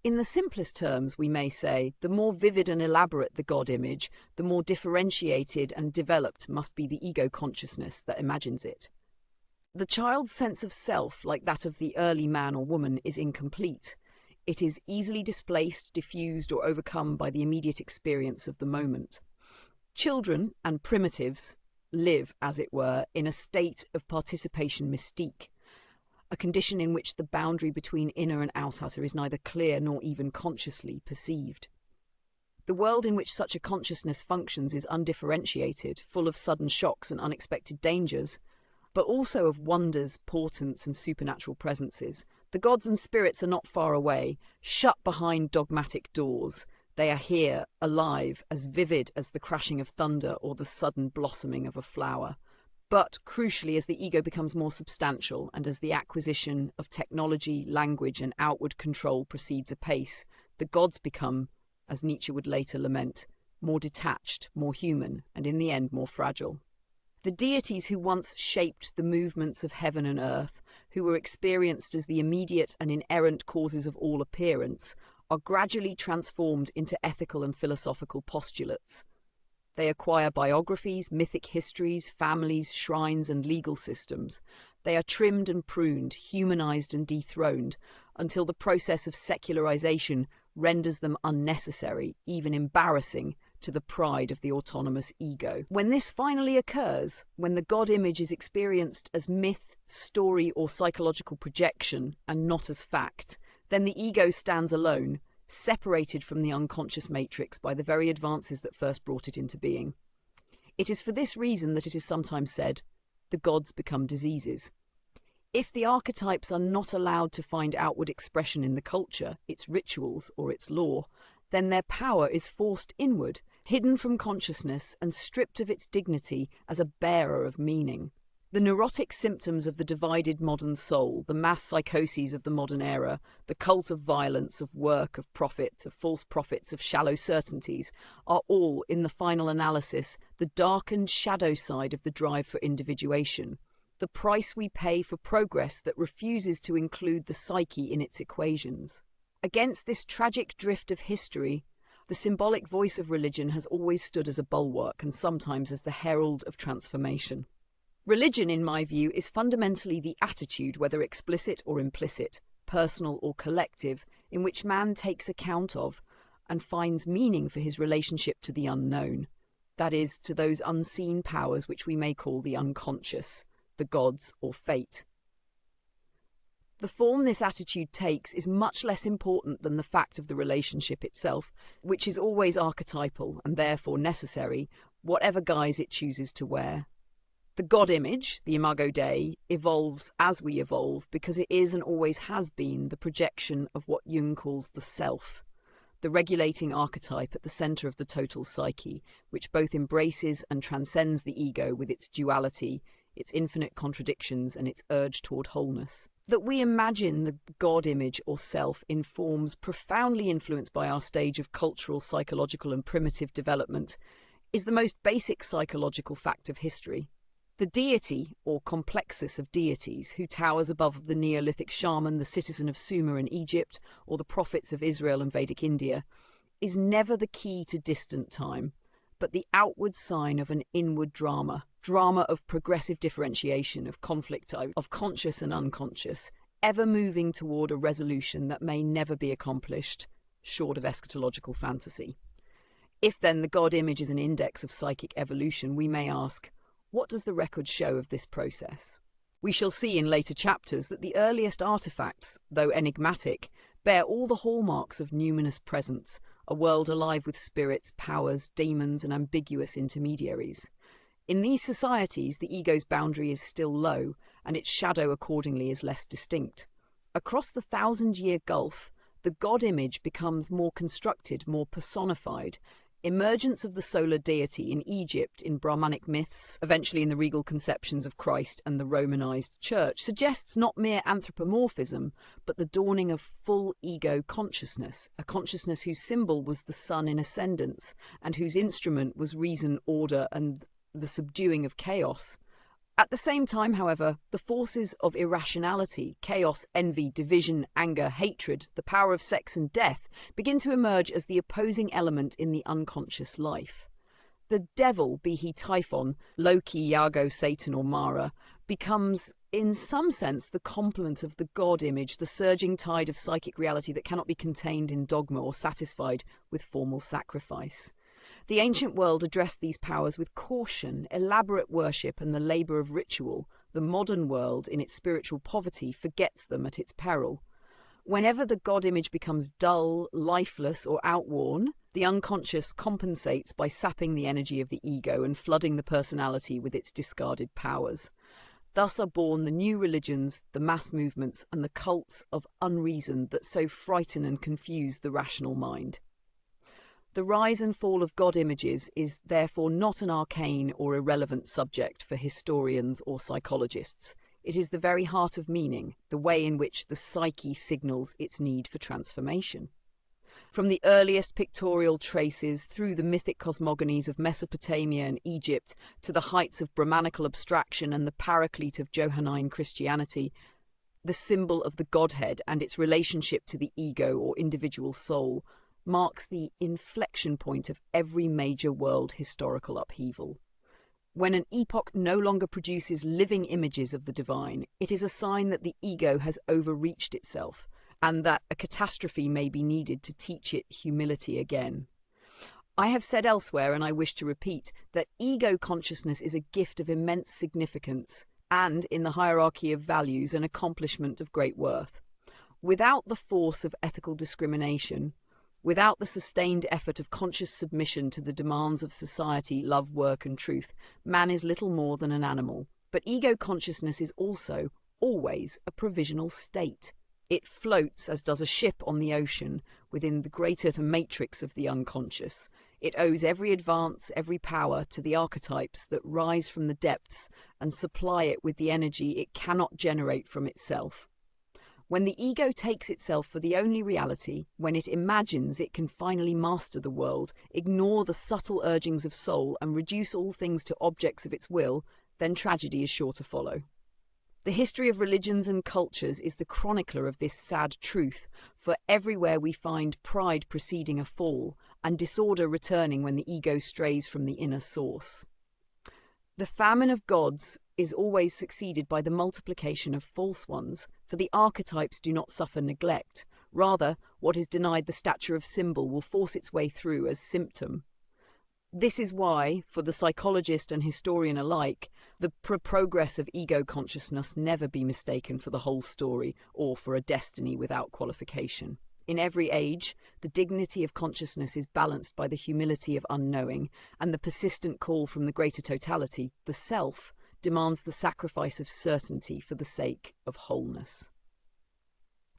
In the simplest terms, we may say, the more vivid and elaborate the God image, the more differentiated and developed must be the ego consciousness that imagines it. The child's sense of self, like that of the early man or woman, is incomplete. It is easily displaced, diffused, or overcome by the immediate experience of the moment. Children and primitives live, as it were, in a state of participation mystique, a condition in which the boundary between inner and outer is neither clear nor even consciously perceived. The world in which such a consciousness functions is undifferentiated, full of sudden shocks and unexpected dangers, but also of wonders, portents, and supernatural presences. The gods and spirits are not far away, shut behind dogmatic doors. They are here, alive, as vivid as the crashing of thunder or the sudden blossoming of a flower. But, crucially, as the ego becomes more substantial and as the acquisition of technology, language, and outward control proceeds apace, the gods become, as Nietzsche would later lament, more detached, more human, and in the end more fragile. The deities who once shaped the movements of heaven and earth, who were experienced as the immediate and inerrant causes of all appearance, are gradually transformed into ethical and philosophical postulates. They acquire biographies, mythic histories, families, shrines, and legal systems. They are trimmed and pruned, humanized and dethroned, until the process of secularization renders them unnecessary, even embarrassing, to the pride of the autonomous ego. When this finally occurs, when the God image is experienced as myth, story, or psychological projection, and not as fact, then the ego stands alone, separated from the unconscious matrix by the very advances that first brought it into being. It is for this reason that it is sometimes said, the gods become diseases. If the archetypes are not allowed to find outward expression in the culture, its rituals, or its law, then their power is forced inward, hidden from consciousness and stripped of its dignity as a bearer of meaning. The neurotic symptoms of the divided modern soul, the mass psychoses of the modern era, the cult of violence, of work, of profit, of false prophets, of shallow certainties, are all, in the final analysis, the darkened shadow side of the drive for individuation, the price we pay for progress that refuses to include the psyche in its equations. Against this tragic drift of history, the symbolic voice of religion has always stood as a bulwark and sometimes as the herald of transformation. Religion, in my view, is fundamentally the attitude, whether explicit or implicit, personal or collective, in which man takes account of and finds meaning for his relationship to the unknown, that is, to those unseen powers which we may call the unconscious, the gods or fate. The form this attitude takes is much less important than the fact of the relationship itself, which is always archetypal and therefore necessary, whatever guise it chooses to wear. The God image, the Imago Dei, evolves as we evolve because it is and always has been the projection of what Jung calls the self. the regulating archetype at the centre of the total psyche, which both embraces and transcends the ego with its duality, its infinite contradictions, and its urge toward wholeness. That we imagine the God image or self in forms profoundly influenced by our stage of cultural, psychological, and primitive development is the most basic psychological fact of history. The deity, or complexus of deities, who towers above the Neolithic shaman, the citizen of Sumer in Egypt, or the prophets of Israel and Vedic India, is never the key to distant time, but the outward sign of an inward drama of progressive differentiation, of conflict, of conscious and unconscious, ever moving toward a resolution that may never be accomplished, short of eschatological fantasy. If then the God image is an index of psychic evolution, we may ask, what does the record show of this process? We shall see in later chapters that the earliest artifacts, though enigmatic, bear all the hallmarks of numinous presence, a world alive with spirits, powers, demons, and ambiguous intermediaries. In these societies, the ego's boundary is still low, and its shadow accordingly is less distinct. Across the 1,000-year gulf, the God image becomes more constructed, more personified. Emergence of the solar deity in Egypt, in Brahmanic myths, eventually in the regal conceptions of Christ and the Romanized Church, suggests not mere anthropomorphism, but the dawning of full ego consciousness, a consciousness whose symbol was the sun in ascendance, and whose instrument was reason, order, and the subduing of chaos. At the same time, however, the forces of irrationality, chaos, envy, division, anger, hatred, the power of sex and death begin to emerge as the opposing element in the unconscious life. The devil, be he Typhon, Loki, Iago, Satan or Mara, becomes, in some sense, the complement of the God image, the surging tide of psychic reality that cannot be contained in dogma or satisfied with formal sacrifice. The ancient world addressed these powers with caution, elaborate worship, and the labour of ritual. The modern world, in its spiritual poverty, forgets them at its peril. Whenever the God image becomes dull, lifeless, or outworn, the unconscious compensates by sapping the energy of the ego and flooding the personality with its discarded powers. Thus are born the new religions, the mass movements, and the cults of unreason that so frighten and confuse the rational mind. The rise and fall of God images is therefore not an arcane or irrelevant subject for historians or psychologists. It is the very heart of meaning, the way in which the psyche signals its need for transformation. From the earliest pictorial traces through the mythic cosmogonies of Mesopotamia and Egypt to the heights of Brahmanical abstraction and the paraclete of Johannine Christianity, the symbol of the Godhead and its relationship to the ego or individual soul marks the inflection point of every major world historical upheaval. When an epoch no longer produces living images of the divine, it is a sign that the ego has overreached itself, and that a catastrophe may be needed to teach it humility again. I have said elsewhere, and I wish to repeat, that ego consciousness is a gift of immense significance, and, in the hierarchy of values, an accomplishment of great worth. Without the force of ethical discrimination, without the sustained effort of conscious submission to the demands of society, love, work, and truth, man is little more than an animal. But ego consciousness is also, always, a provisional state. It floats, as does a ship on the ocean, within the greater matrix of the unconscious. It owes every advance, every power to the archetypes that rise from the depths and supply it with the energy it cannot generate from itself. When the ego takes itself for the only reality, when it imagines it can finally master the world, ignore the subtle urgings of soul, and reduce all things to objects of its will, then tragedy is sure to follow. The history of religions and cultures is the chronicler of this sad truth, for everywhere we find pride preceding a fall, and disorder returning when the ego strays from the inner source. The famine of gods is always succeeded by the multiplication of false ones, for the archetypes do not suffer neglect. Rather, what is denied the stature of symbol will force its way through as symptom. This is why, for the psychologist and historian alike, the progress of ego consciousness never be mistaken for the whole story or for a destiny without qualification. In every age, the dignity of consciousness is balanced by the humility of unknowing, and the persistent call from the greater totality, the self, demands the sacrifice of certainty for the sake of wholeness.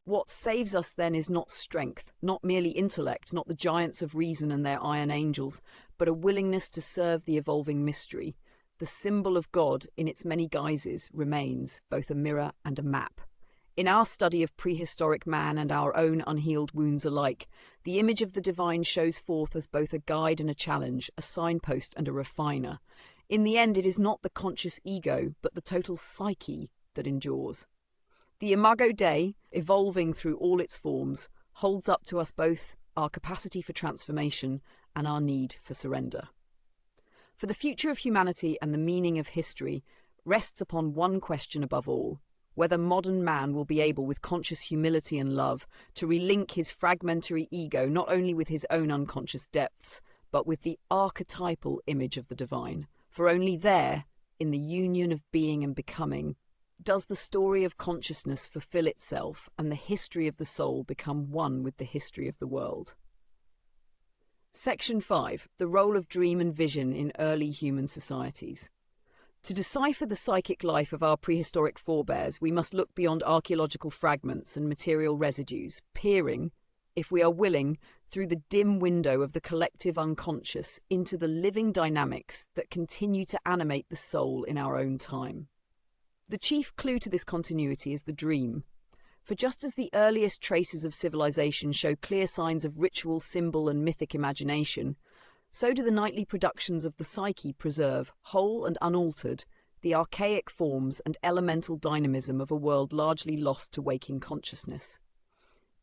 What saves us then is not strength, not merely intellect, not the giants of reason and their iron angels, but a willingness to serve the evolving mystery. The symbol of God, in its many guises, remains both a mirror and a map. In our study of prehistoric man and our own unhealed wounds alike, the image of the divine shows forth as both a guide and a challenge, a signpost and a refiner. In the end, it is not the conscious ego, but the total psyche that endures. The Imago Dei, evolving through all its forms, holds up to us both our capacity for transformation and our need for surrender. For the future of humanity and the meaning of history rests upon one question above all: whether modern man will be able, with conscious humility and love, to relink his fragmentary ego not only with his own unconscious depths, but with the archetypal image of the divine. For only there, in the union of being and becoming, does the story of consciousness fulfill itself and the history of the soul become one with the history of the world. Section 5. The role of dream and vision in early human societies. To decipher the psychic life of our prehistoric forebears, we must look beyond archaeological fragments and material residues, peering, if we are willing, through the dim window of the collective unconscious into the living dynamics that continue to animate the soul in our own time. The chief clue to this continuity is the dream. For just as the earliest traces of civilization show clear signs of ritual, symbol, and mythic imagination, so do the nightly productions of the Psyche preserve, whole and unaltered, the archaic forms and elemental dynamism of a world largely lost to waking consciousness.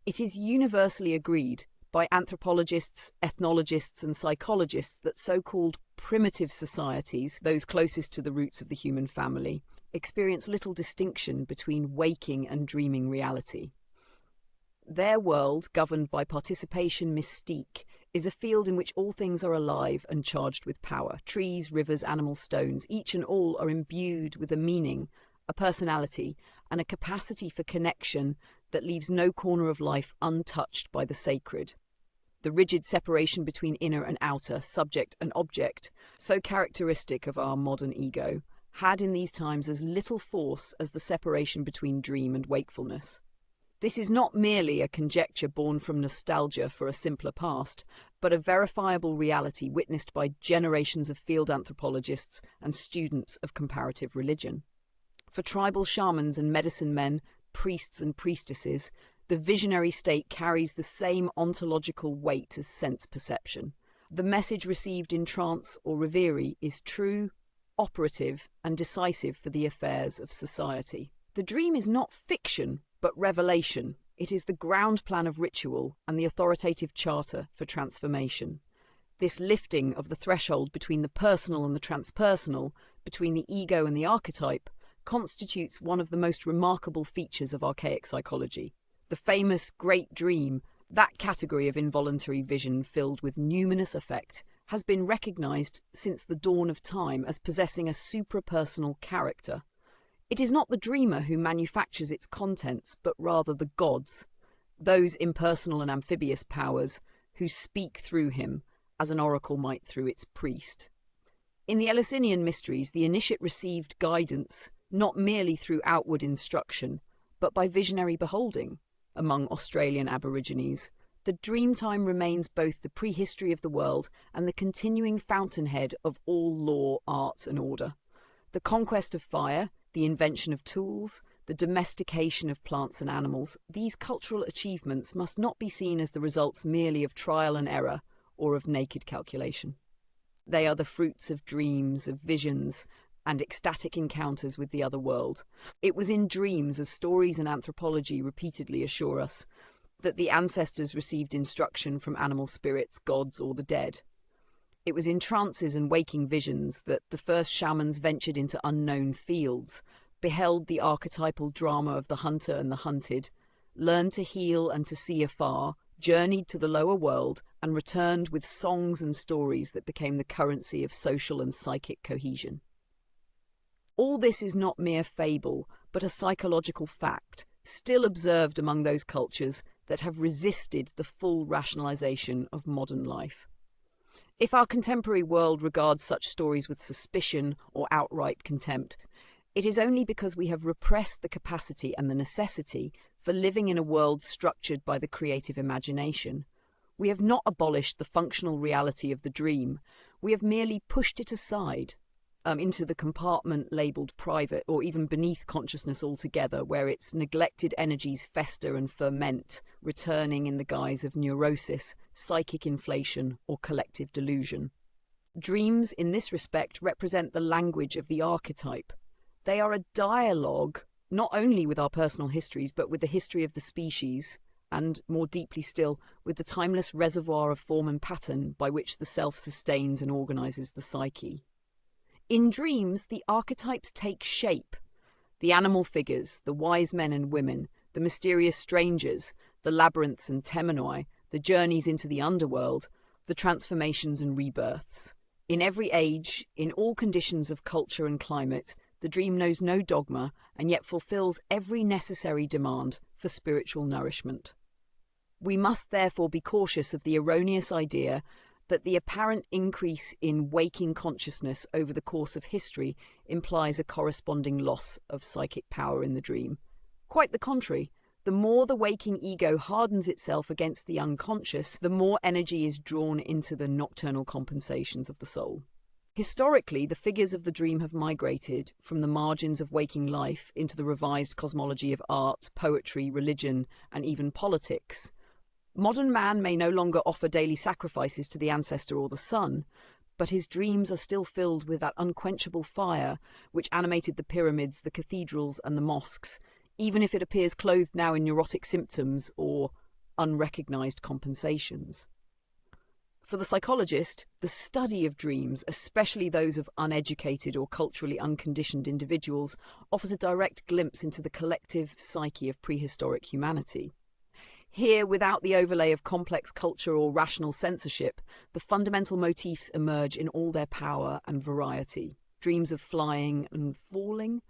It is universally agreed by anthropologists, ethnologists, and psychologists that so-called primitive societies, those closest to the roots of the human family, experience little distinction between waking and dreaming reality. Their world, governed by participation mystique, is a field in which all things are alive and charged with power. Trees, rivers, animals, stones, each and all are imbued with a meaning, a personality, and a capacity for connection that leaves no corner of life untouched by the sacred. The rigid separation between inner and outer, subject and object, so characteristic of our modern ego, had in these times as little force as the separation between dream and wakefulness. This is not merely a conjecture born from nostalgia for a simpler past, but a verifiable reality witnessed by generations of field anthropologists and students of comparative religion. For tribal shamans and medicine men, priests and priestesses, the visionary state carries the same ontological weight as sense perception. The message received in trance or reverie is true, operative, and decisive for the affairs of society. The dream is not fiction, but revelation. It is the ground plan of ritual and the authoritative charter for transformation. This lifting of the threshold between the personal and the transpersonal, between the ego and the archetype, constitutes one of the most remarkable features of archaic psychology. The famous great dream, that category of involuntary vision filled with numinous effect, has been recognized since the dawn of time as possessing a suprapersonal character. It is not the dreamer who manufactures its contents, but rather the gods, those impersonal and amphibious powers who speak through him, as an oracle might through its priest. In the Eleusinian mysteries, the initiate received guidance, not merely through outward instruction, but by visionary beholding. Among Australian Aborigines, the dreamtime remains both the prehistory of the world and the continuing fountainhead of all law, art, and order. The conquest of fire, the invention of tools, the domestication of plants and animals, these cultural achievements must not be seen as the results merely of trial and error or of naked calculation. They are the fruits of dreams, of visions, and ecstatic encounters with the other world. It was in dreams, as stories and anthropology repeatedly assure us, that the ancestors received instruction from animal spirits, gods, or the dead. It was in trances and waking visions that the first shamans ventured into unknown fields, beheld the archetypal drama of the hunter and the hunted, learned to heal and to see afar, journeyed to the lower world, and returned with songs and stories that became the currency of social and psychic cohesion. All this is not mere fable, but a psychological fact, still observed among those cultures that have resisted the full rationalization of modern life. If our contemporary world regards such stories with suspicion or outright contempt, it is only because we have repressed the capacity and the necessity for living in a world structured by the creative imagination. We have not abolished the functional reality of the dream. We have merely pushed it aside, into the compartment labelled private, or even beneath consciousness altogether, where its neglected energies fester and ferment, returning in the guise of neurosis, psychic inflation, or collective delusion. Dreams, in this respect, represent the language of the archetype. They are a dialogue, not only with our personal histories, but with the history of the species, and, more deeply still, with the timeless reservoir of form and pattern by which the self sustains and organises the psyche. In dreams, the archetypes take shape. The animal figures, the wise men and women, the mysterious strangers, the labyrinths and temenoi, the journeys into the underworld, the transformations and rebirths. In every age, in all conditions of culture and climate, the dream knows no dogma and yet fulfills every necessary demand for spiritual nourishment. We must therefore be cautious of the erroneous idea that the apparent increase in waking consciousness over the course of history implies a corresponding loss of psychic power in the dream. Quite the contrary. The more the waking ego hardens itself against the unconscious, the more energy is drawn into the nocturnal compensations of the soul. Historically, the figures of the dream have migrated from the margins of waking life into the revised cosmology of art, poetry, religion, and even politics. Modern man may no longer offer daily sacrifices to the ancestor or the sun, but his dreams are still filled with that unquenchable fire which animated the pyramids, the cathedrals, and the mosques, even if it appears clothed now in neurotic symptoms or unrecognized compensations. For the psychologist, the study of dreams, especially those of uneducated or culturally unconditioned individuals, offers a direct glimpse into the collective psyche of prehistoric humanity. Here, without the overlay of complex culture or rational censorship, the fundamental motifs emerge in all their power and variety. Dreams of flying and falling,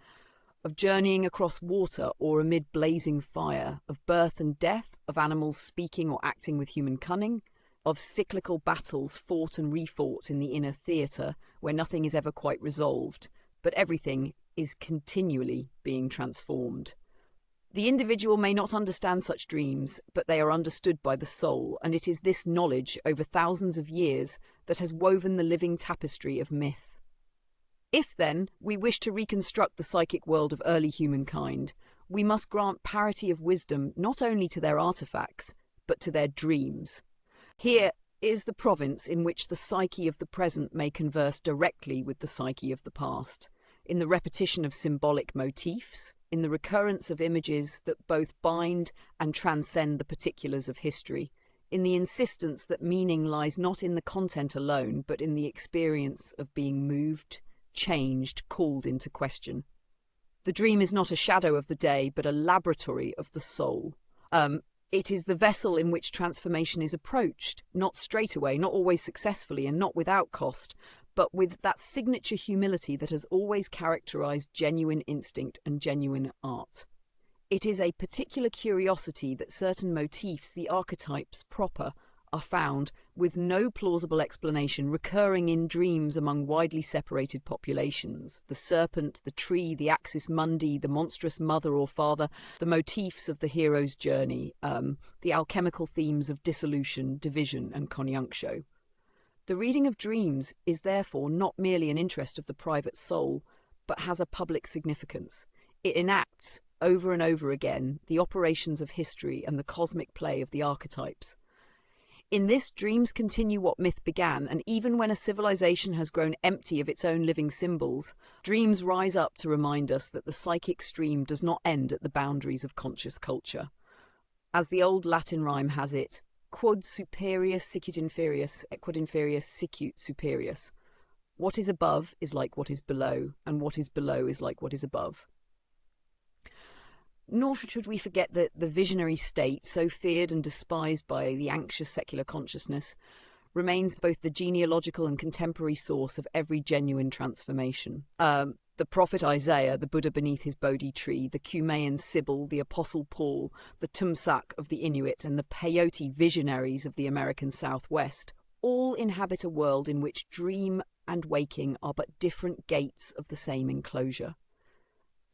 of journeying across water or amid blazing fire, of birth and death, of animals speaking or acting with human cunning, of cyclical battles fought and refought in the inner theatre, where nothing is ever quite resolved, but everything is continually being transformed. The individual may not understand such dreams, but they are understood by the soul, and it is this knowledge over thousands of years that has woven the living tapestry of myth. If, then, we wish to reconstruct the psychic world of early humankind, we must grant parity of wisdom not only to their artifacts, but to their dreams. Here is the province in which the psyche of the present may converse directly with the psyche of the past, in the repetition of symbolic motifs, in the recurrence of images that both bind and transcend the particulars of history, in the insistence that meaning lies not in the content alone, but in the experience of being moved, changed, called into question. The dream is not a shadow of the day, but a laboratory of the soul. It is the vessel in which transformation is approached, not straightaway, not always successfully, and not without cost, but with that signature humility that has always characterized genuine instinct and genuine art. It is a particular curiosity that certain motifs, the archetypes proper, are found, with no plausible explanation, recurring in dreams among widely separated populations. The serpent, the tree, the axis mundi, the monstrous mother or father, the motifs of the hero's journey, the alchemical themes of dissolution, division, and conjunctio. The reading of dreams is therefore not merely an interest of the private soul, but has a public significance. It enacts, over and over again, the operations of history and the cosmic play of the archetypes. In this, dreams continue what myth began, and even when a civilization has grown empty of its own living symbols, dreams rise up to remind us that the psychic stream does not end at the boundaries of conscious culture. As the old Latin rhyme has it, quod superius sicut inferius, et quod inferius sicut superius. What is above is like what is below, and what is below is like what is above. Nor should we forget that the visionary state, so feared and despised by the anxious secular consciousness, remains both the genealogical and contemporary source of every genuine transformation. The prophet Isaiah, the Buddha beneath his Bodhi tree, the Kumean Sibyl, the Apostle Paul, the Tumsak of the Inuit, and the peyote visionaries of the American Southwest all inhabit a world in which dream and waking are but different gates of the same enclosure.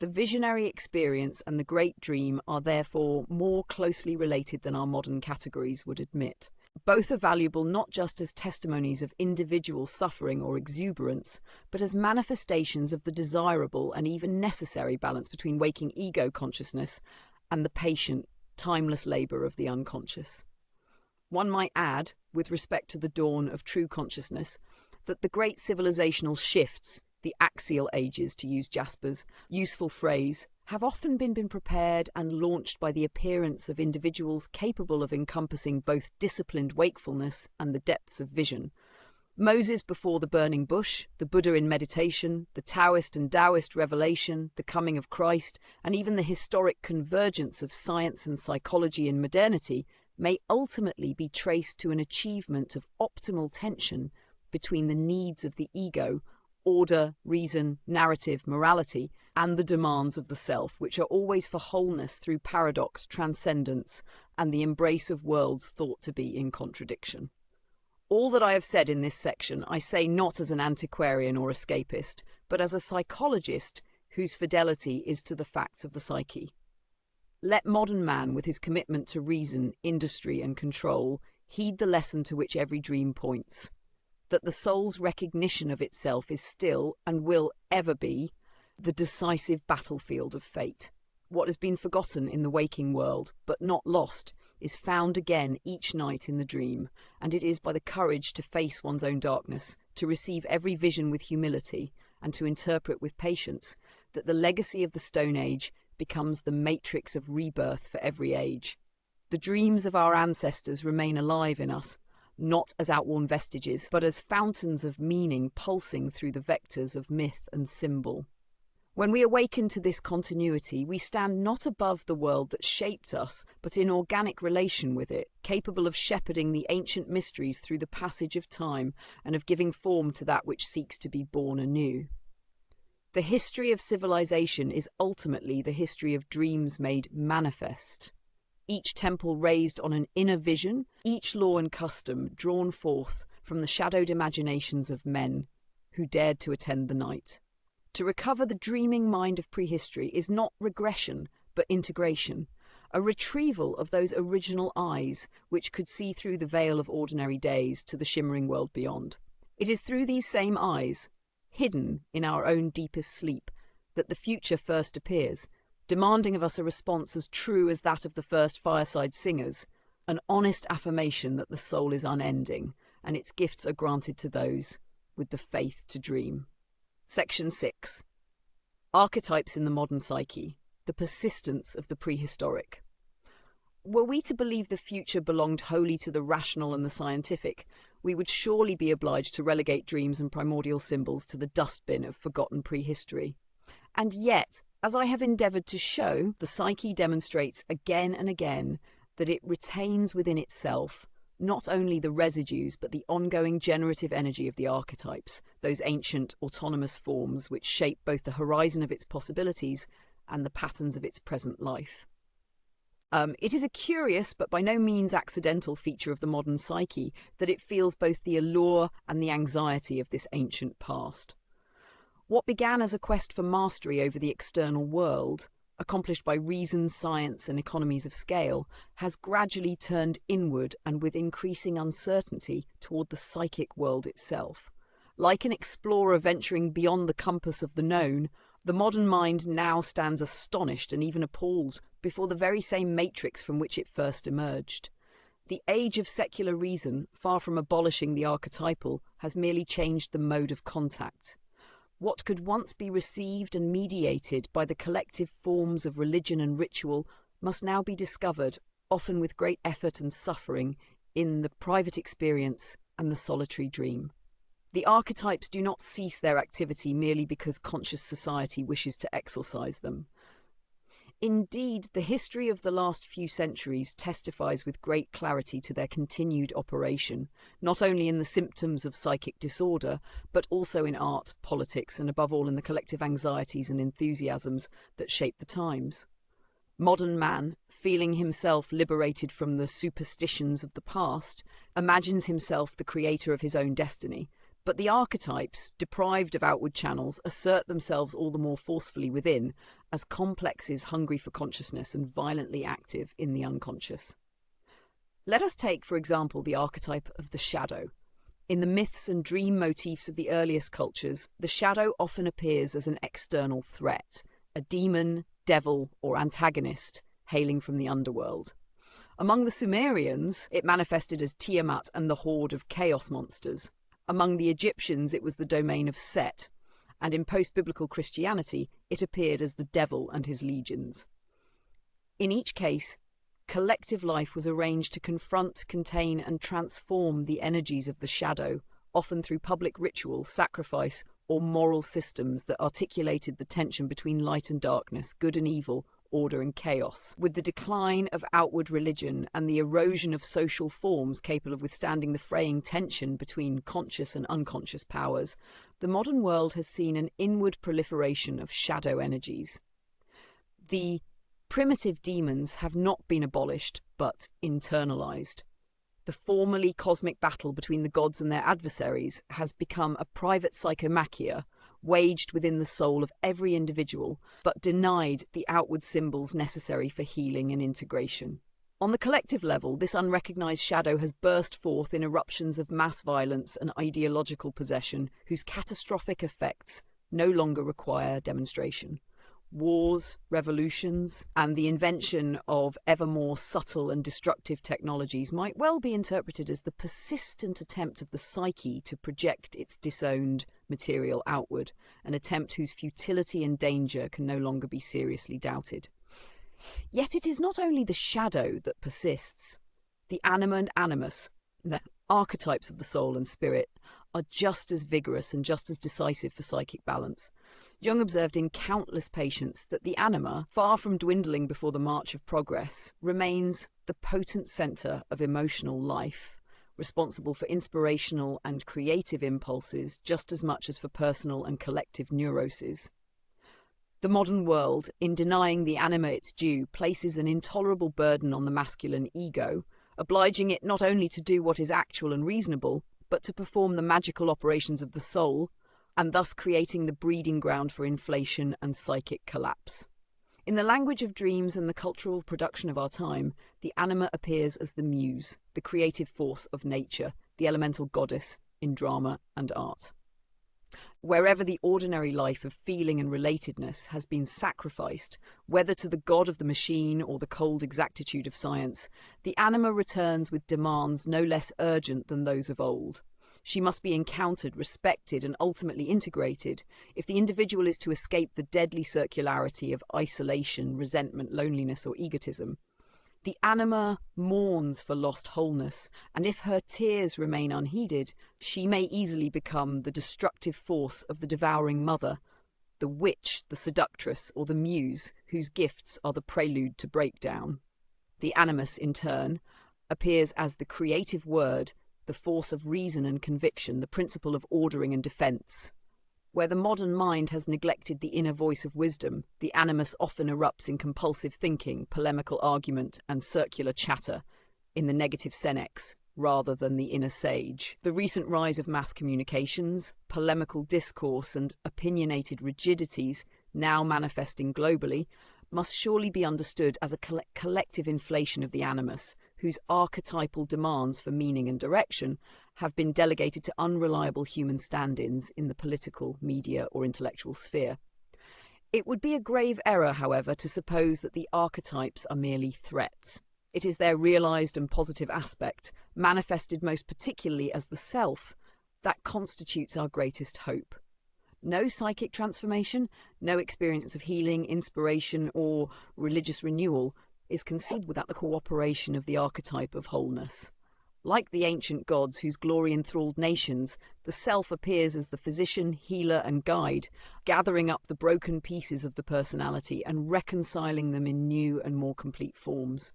The visionary experience and the great dream are therefore more closely related than our modern categories would admit. Both are valuable not just as testimonies of individual suffering or exuberance, but as manifestations of the desirable and even necessary balance between waking ego consciousness and the patient, timeless labour of the unconscious. One might add, with respect to the dawn of true consciousness, that the great civilizational shifts, the axial ages, to use Jasper's useful phrase, have often been prepared and launched by the appearance of individuals capable of encompassing both disciplined wakefulness and the depths of vision. Moses before the burning bush, the Buddha in meditation, the Taoist and Taoist revelation, the coming of Christ, and even the historic convergence of science and psychology in modernity may ultimately be traced to an achievement of optimal tension between the needs of the ego, order, reason, narrative, morality, and the demands of the self, which are always for wholeness through paradox, transcendence, and the embrace of worlds thought to be in contradiction. All that I have said in this section I say not as an antiquarian or escapist, but as a psychologist whose fidelity is to the facts of the psyche. Let modern man, with his commitment to reason, industry, and control, heed the lesson to which every dream points, that the soul's recognition of itself is still, and will ever be, the decisive battlefield of fate. What has been forgotten in the waking world, but not lost, is found again each night in the dream, and it is by the courage to face one's own darkness, to receive every vision with humility, and to interpret with patience, that the legacy of the Stone Age becomes the matrix of rebirth for every age. The dreams of our ancestors remain alive in us, not as outworn vestiges, but as fountains of meaning pulsing through the vectors of myth and symbol. When we awaken to this continuity, we stand not above the world that shaped us, but in organic relation with it, capable of shepherding the ancient mysteries through the passage of time and of giving form to that which seeks to be born anew. The history of civilization is ultimately the history of dreams made manifest. Each temple raised on an inner vision, each law and custom drawn forth from the shadowed imaginations of men who dared to attend the night. To recover the dreaming mind of prehistory is not regression, but integration, a retrieval of those original eyes which could see through the veil of ordinary days to the shimmering world beyond. It is through these same eyes, hidden in our own deepest sleep, that the future first appears, demanding of us a response as true as that of the first fireside singers, an honest affirmation that the soul is unending, and its gifts are granted to those with the faith to dream. Section 6. Archetypes in the modern psyche, the persistence of the prehistoric. Were we to believe the future belonged wholly to the rational and the scientific, we would surely be obliged to relegate dreams and primordial symbols to the dustbin of forgotten prehistory. And yet, as I have endeavoured to show, the psyche demonstrates again and again that it retains within itself not only the residues but the ongoing generative energy of the archetypes, those ancient autonomous forms which shape both the horizon of its possibilities and the patterns of its present life. It is a curious but by no means accidental feature of the modern psyche that it feels both the allure and the anxiety of this ancient past. What began as a quest for mastery over the external world, accomplished by reason, science, and economies of scale, has gradually turned inward and with increasing uncertainty toward the psychic world itself. Like an explorer venturing beyond the compass of the known, the modern mind now stands astonished and even appalled before the very same matrix from which it first emerged. The age of secular reason, far from abolishing the archetypal, has merely changed the mode of contact. What could once be received and mediated by the collective forms of religion and ritual must now be discovered, often with great effort and suffering, in the private experience and the solitary dream. The archetypes do not cease their activity merely because conscious society wishes to exorcise them. Indeed, the history of the last few centuries testifies with great clarity to their continued operation, not only in the symptoms of psychic disorder, but also in art, politics, and above all in the collective anxieties and enthusiasms that shape the times. Modern man, feeling himself liberated from the superstitions of the past, imagines himself the creator of his own destiny. But the archetypes, deprived of outward channels, assert themselves all the more forcefully within, as complexes hungry for consciousness and violently active in the unconscious. Let us take, for example, the archetype of the shadow. In the myths and dream motifs of the earliest cultures, the shadow often appears as an external threat, a demon, devil, or antagonist hailing from the underworld. Among the Sumerians, it manifested as Tiamat and the horde of chaos monsters. Among the Egyptians, it was the domain of Set, and in post-biblical Christianity, it appeared as the devil and his legions. In each case, collective life was arranged to confront, contain, and transform the energies of the shadow, often through public ritual, sacrifice, or moral systems that articulated the tension between light and darkness, good and evil, order and chaos. With the decline of outward religion and the erosion of social forms capable of withstanding the fraying tension between conscious and unconscious powers, the modern world has seen an inward proliferation of shadow energies. The primitive demons have not been abolished, but internalized. The formerly cosmic battle between the gods and their adversaries has become a private psychomachia waged within the soul of every individual, but denied the outward symbols necessary for healing and integration. On the collective level, this unrecognized shadow has burst forth in eruptions of mass violence and ideological possession whose catastrophic effects no longer require demonstration. Wars, revolutions, and the invention of ever more subtle and destructive technologies might well be interpreted as the persistent attempt of the psyche to project its disowned material outward, an attempt whose futility and danger can no longer be seriously doubted. Yet it is not only the shadow that persists. The anima and animus, the archetypes of the soul and spirit, are just as vigorous and just as decisive for psychic balance. Jung observed in countless patients that the anima, far from dwindling before the march of progress, remains the potent centre of emotional life, responsible for inspirational and creative impulses just as much as for personal and collective neuroses. The modern world, in denying the anima its due, places an intolerable burden on the masculine ego, obliging it not only to do what is actual and reasonable, but to perform the magical operations of the soul, and thus creating the breeding ground for inflation and psychic collapse. In the language of dreams and the cultural production of our time, the anima appears as the muse, the creative force of nature, the elemental goddess in drama and art. Wherever the ordinary life of feeling and relatedness has been sacrificed, whether to the god of the machine or the cold exactitude of science, the anima returns with demands no less urgent than those of old. She must be encountered, respected, and ultimately integrated if the individual is to escape the deadly circularity of isolation, resentment, loneliness, or egotism. The anima mourns for lost wholeness, and if her tears remain unheeded, she may easily become the destructive force of the devouring mother, the witch, the seductress, or the muse, whose gifts are the prelude to breakdown. The animus, in turn, appears as the creative word, the force of reason and conviction, the principle of ordering and defence. Where the modern mind has neglected the inner voice of wisdom, the animus often erupts in compulsive thinking, polemical argument, and circular chatter, in the negative senex, rather than the inner sage. The recent rise of mass communications, polemical discourse, and opinionated rigidities, now manifesting globally, must surely be understood as a collective inflation of the animus, whose archetypal demands for meaning and direction have been delegated to unreliable human stand-ins in the political, media, or intellectual sphere. It would be a grave error, however, to suppose that the archetypes are merely threats. It is their realised and positive aspect, manifested most particularly as the self, that constitutes our greatest hope. No psychic transformation, no experience of healing, inspiration, or religious renewal is conceived without the cooperation of the archetype of wholeness. Like the ancient gods whose glory enthralled nations, the self appears as the physician, healer, and guide, gathering up the broken pieces of the personality and reconciling them in new and more complete forms.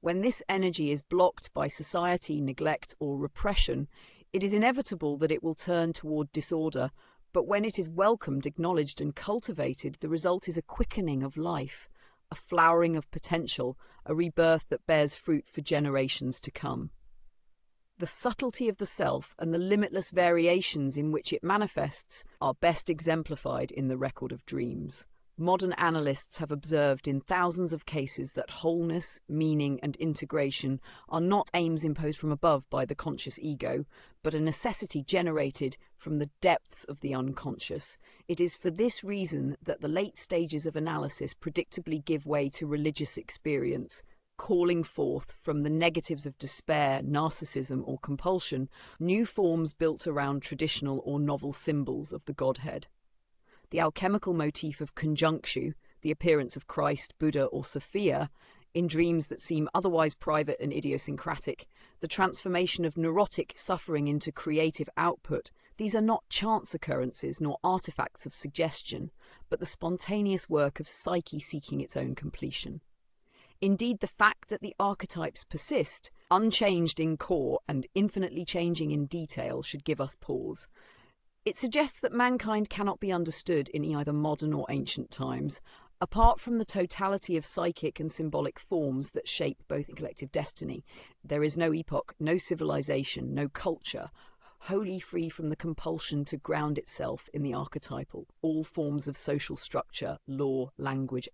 When this energy is blocked by society, neglect, or repression, it is inevitable that it will turn toward disorder. But when it is welcomed, acknowledged, and cultivated, the result is a quickening of life, a flowering of potential, a rebirth that bears fruit for generations to come. The subtlety of the self and the limitless variations in which it manifests are best exemplified in the record of dreams. Modern analysts have observed in thousands of cases that wholeness, meaning, and integration are not aims imposed from above by the conscious ego, but a necessity generated from the depths of the unconscious. It is for this reason that the late stages of analysis predictably give way to religious experience, calling forth from the negatives of despair, narcissism, or compulsion, new forms built around traditional or novel symbols of the Godhead. The alchemical motif of conjunctio, the appearance of Christ, Buddha, or Sophia, in dreams that seem otherwise private and idiosyncratic, the transformation of neurotic suffering into creative output, these are not chance occurrences nor artifacts of suggestion, but the spontaneous work of psyche seeking its own completion. Indeed, the fact that the archetypes persist, unchanged in core and infinitely changing in detail, should give us pause. It suggests that mankind cannot be understood in either modern or ancient times, apart from the totality of psychic and symbolic forms that shape both collective destiny. There is no epoch, no civilization, no culture, wholly free from the compulsion to ground itself in the archetypal. All forms of social structure, law, language,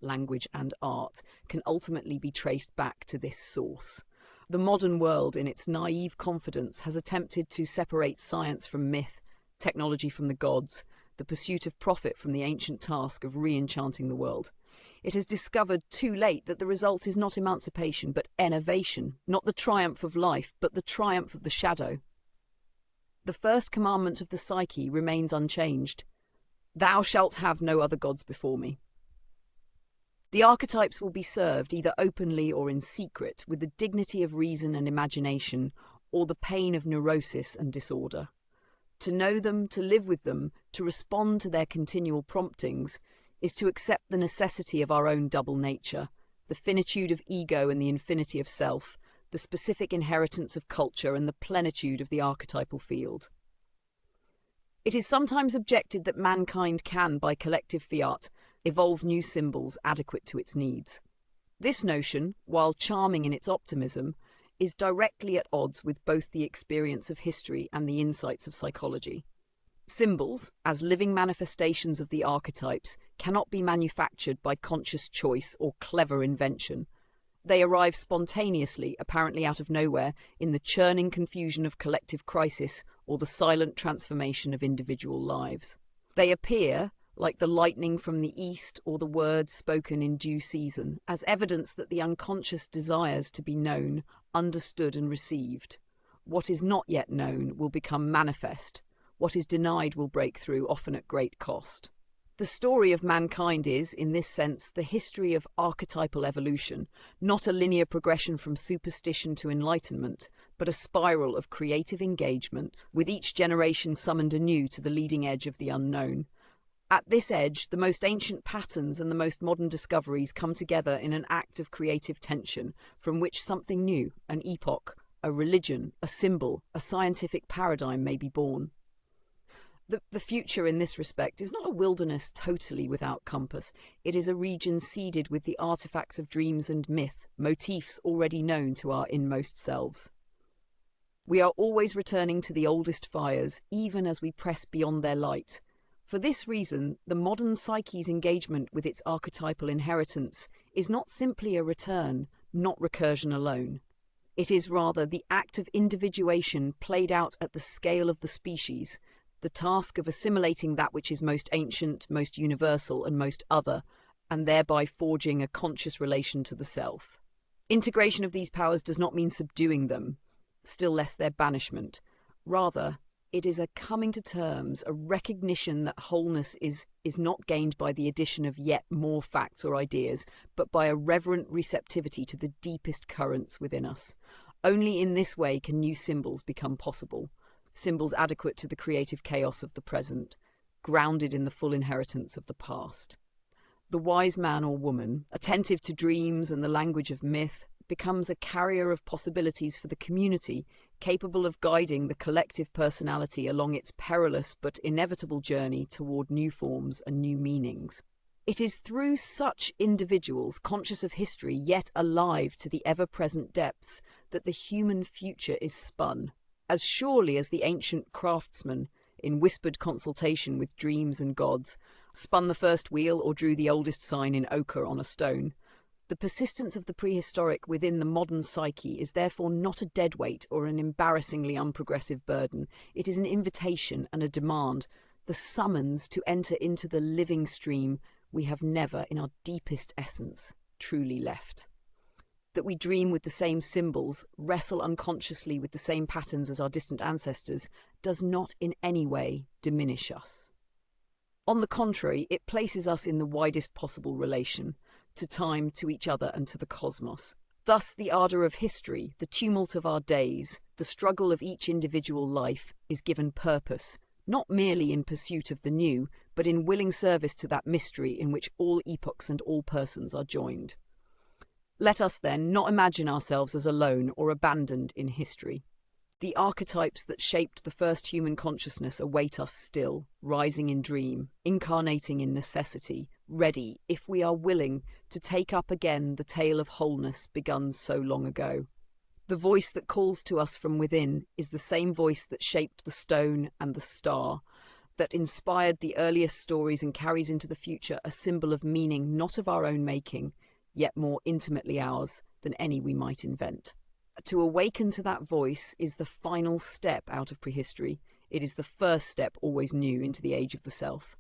and art can ultimately be traced back to this source. The modern world, in its naive confidence, has attempted to separate science from myth, technology from the gods, the pursuit of profit from the ancient task of re-enchanting the world. It has discovered too late that the result is not emancipation but enervation, not the triumph of life but the triumph of the shadow. The first commandment of the psyche remains unchanged. Thou shalt have no other gods before me. The archetypes will be served either openly or in secret with the dignity of reason and imagination or the pain of neurosis and disorder. To know them, to live with them, to respond to their continual promptings, is to accept the necessity of our own double nature, the finitude of ego and the infinity of self, the specific inheritance of culture and the plenitude of the archetypal field. It is sometimes objected that mankind can, by collective fiat, evolve new symbols adequate to its needs. This notion, while charming in its optimism, is directly at odds with both the experience of history and the insights of psychology. Symbols, as living manifestations of the archetypes, cannot be manufactured by conscious choice or clever invention. They arrive spontaneously, apparently out of nowhere, in the churning confusion of collective crisis or the silent transformation of individual lives. They appear, like the lightning from the east or the words spoken in due season, as evidence that the unconscious desires to be known, understood and received. What is not yet known will become manifest. What is denied will break through, often at great cost. The story of mankind is, in this sense, the history of archetypal evolution, not a linear progression from superstition to enlightenment, but a spiral of creative engagement, with each generation summoned anew to the leading edge of the unknown. At this edge, the most ancient patterns and the most modern discoveries come together in an act of creative tension, from which something new, an epoch, a religion, a symbol, a scientific paradigm may be born. The future in this respect is not a wilderness totally without compass. It is a region seeded with the artifacts of dreams and myth, motifs already known to our inmost selves. We are always returning to the oldest fires, even as we press beyond their light. For this reason, the modern psyche's engagement with its archetypal inheritance is not simply a return, not recursion alone. It is rather the act of individuation played out at the scale of the species, the task of assimilating that which is most ancient, most universal, and most other, and thereby forging a conscious relation to the self. Integration of these powers does not mean subduing them, still less their banishment. Rather, it is a coming to terms, a recognition that wholeness is not gained by the addition of yet more facts or ideas, but by a reverent receptivity to the deepest currents within us. Only in this way can new symbols become possible, symbols adequate to the creative chaos of the present, grounded in the full inheritance of the past. The wise man or woman, attentive to dreams and the language of myth, becomes a carrier of possibilities for the community, capable of guiding the collective personality along its perilous but inevitable journey toward new forms and new meanings. It is through such individuals, conscious of history yet alive to the ever-present depths, that the human future is spun. As surely as the ancient craftsman, in whispered consultation with dreams and gods, spun the first wheel, or drew the oldest sign in ochre on a stone. The persistence of the prehistoric within the modern psyche is therefore not a deadweight or an embarrassingly unprogressive burden. It is an invitation and a demand, the summons to enter into the living stream we have never, in our deepest essence, truly left. That we dream with the same symbols, wrestle unconsciously with the same patterns as our distant ancestors, does not in any way diminish us. On the contrary, it places us in the widest possible relation, to time, to each other, and to the cosmos. Thus, the ardour of history, the tumult of our days, the struggle of each individual life is given purpose, not merely in pursuit of the new, but in willing service to that mystery in which all epochs and all persons are joined. Let us, then, not imagine ourselves as alone or abandoned in history. The archetypes that shaped the first human consciousness await us still, rising in dream, incarnating in necessity, ready, if we are willing, to take up again the tale of wholeness begun so long ago. The voice that calls to us from within is the same voice that shaped the stone and the star, that inspired the earliest stories and carries into the future a symbol of meaning not of our own making, yet more intimately ours than any we might invent. To awaken to that voice is the final step out of prehistory. It is the first step always new into the age of the self.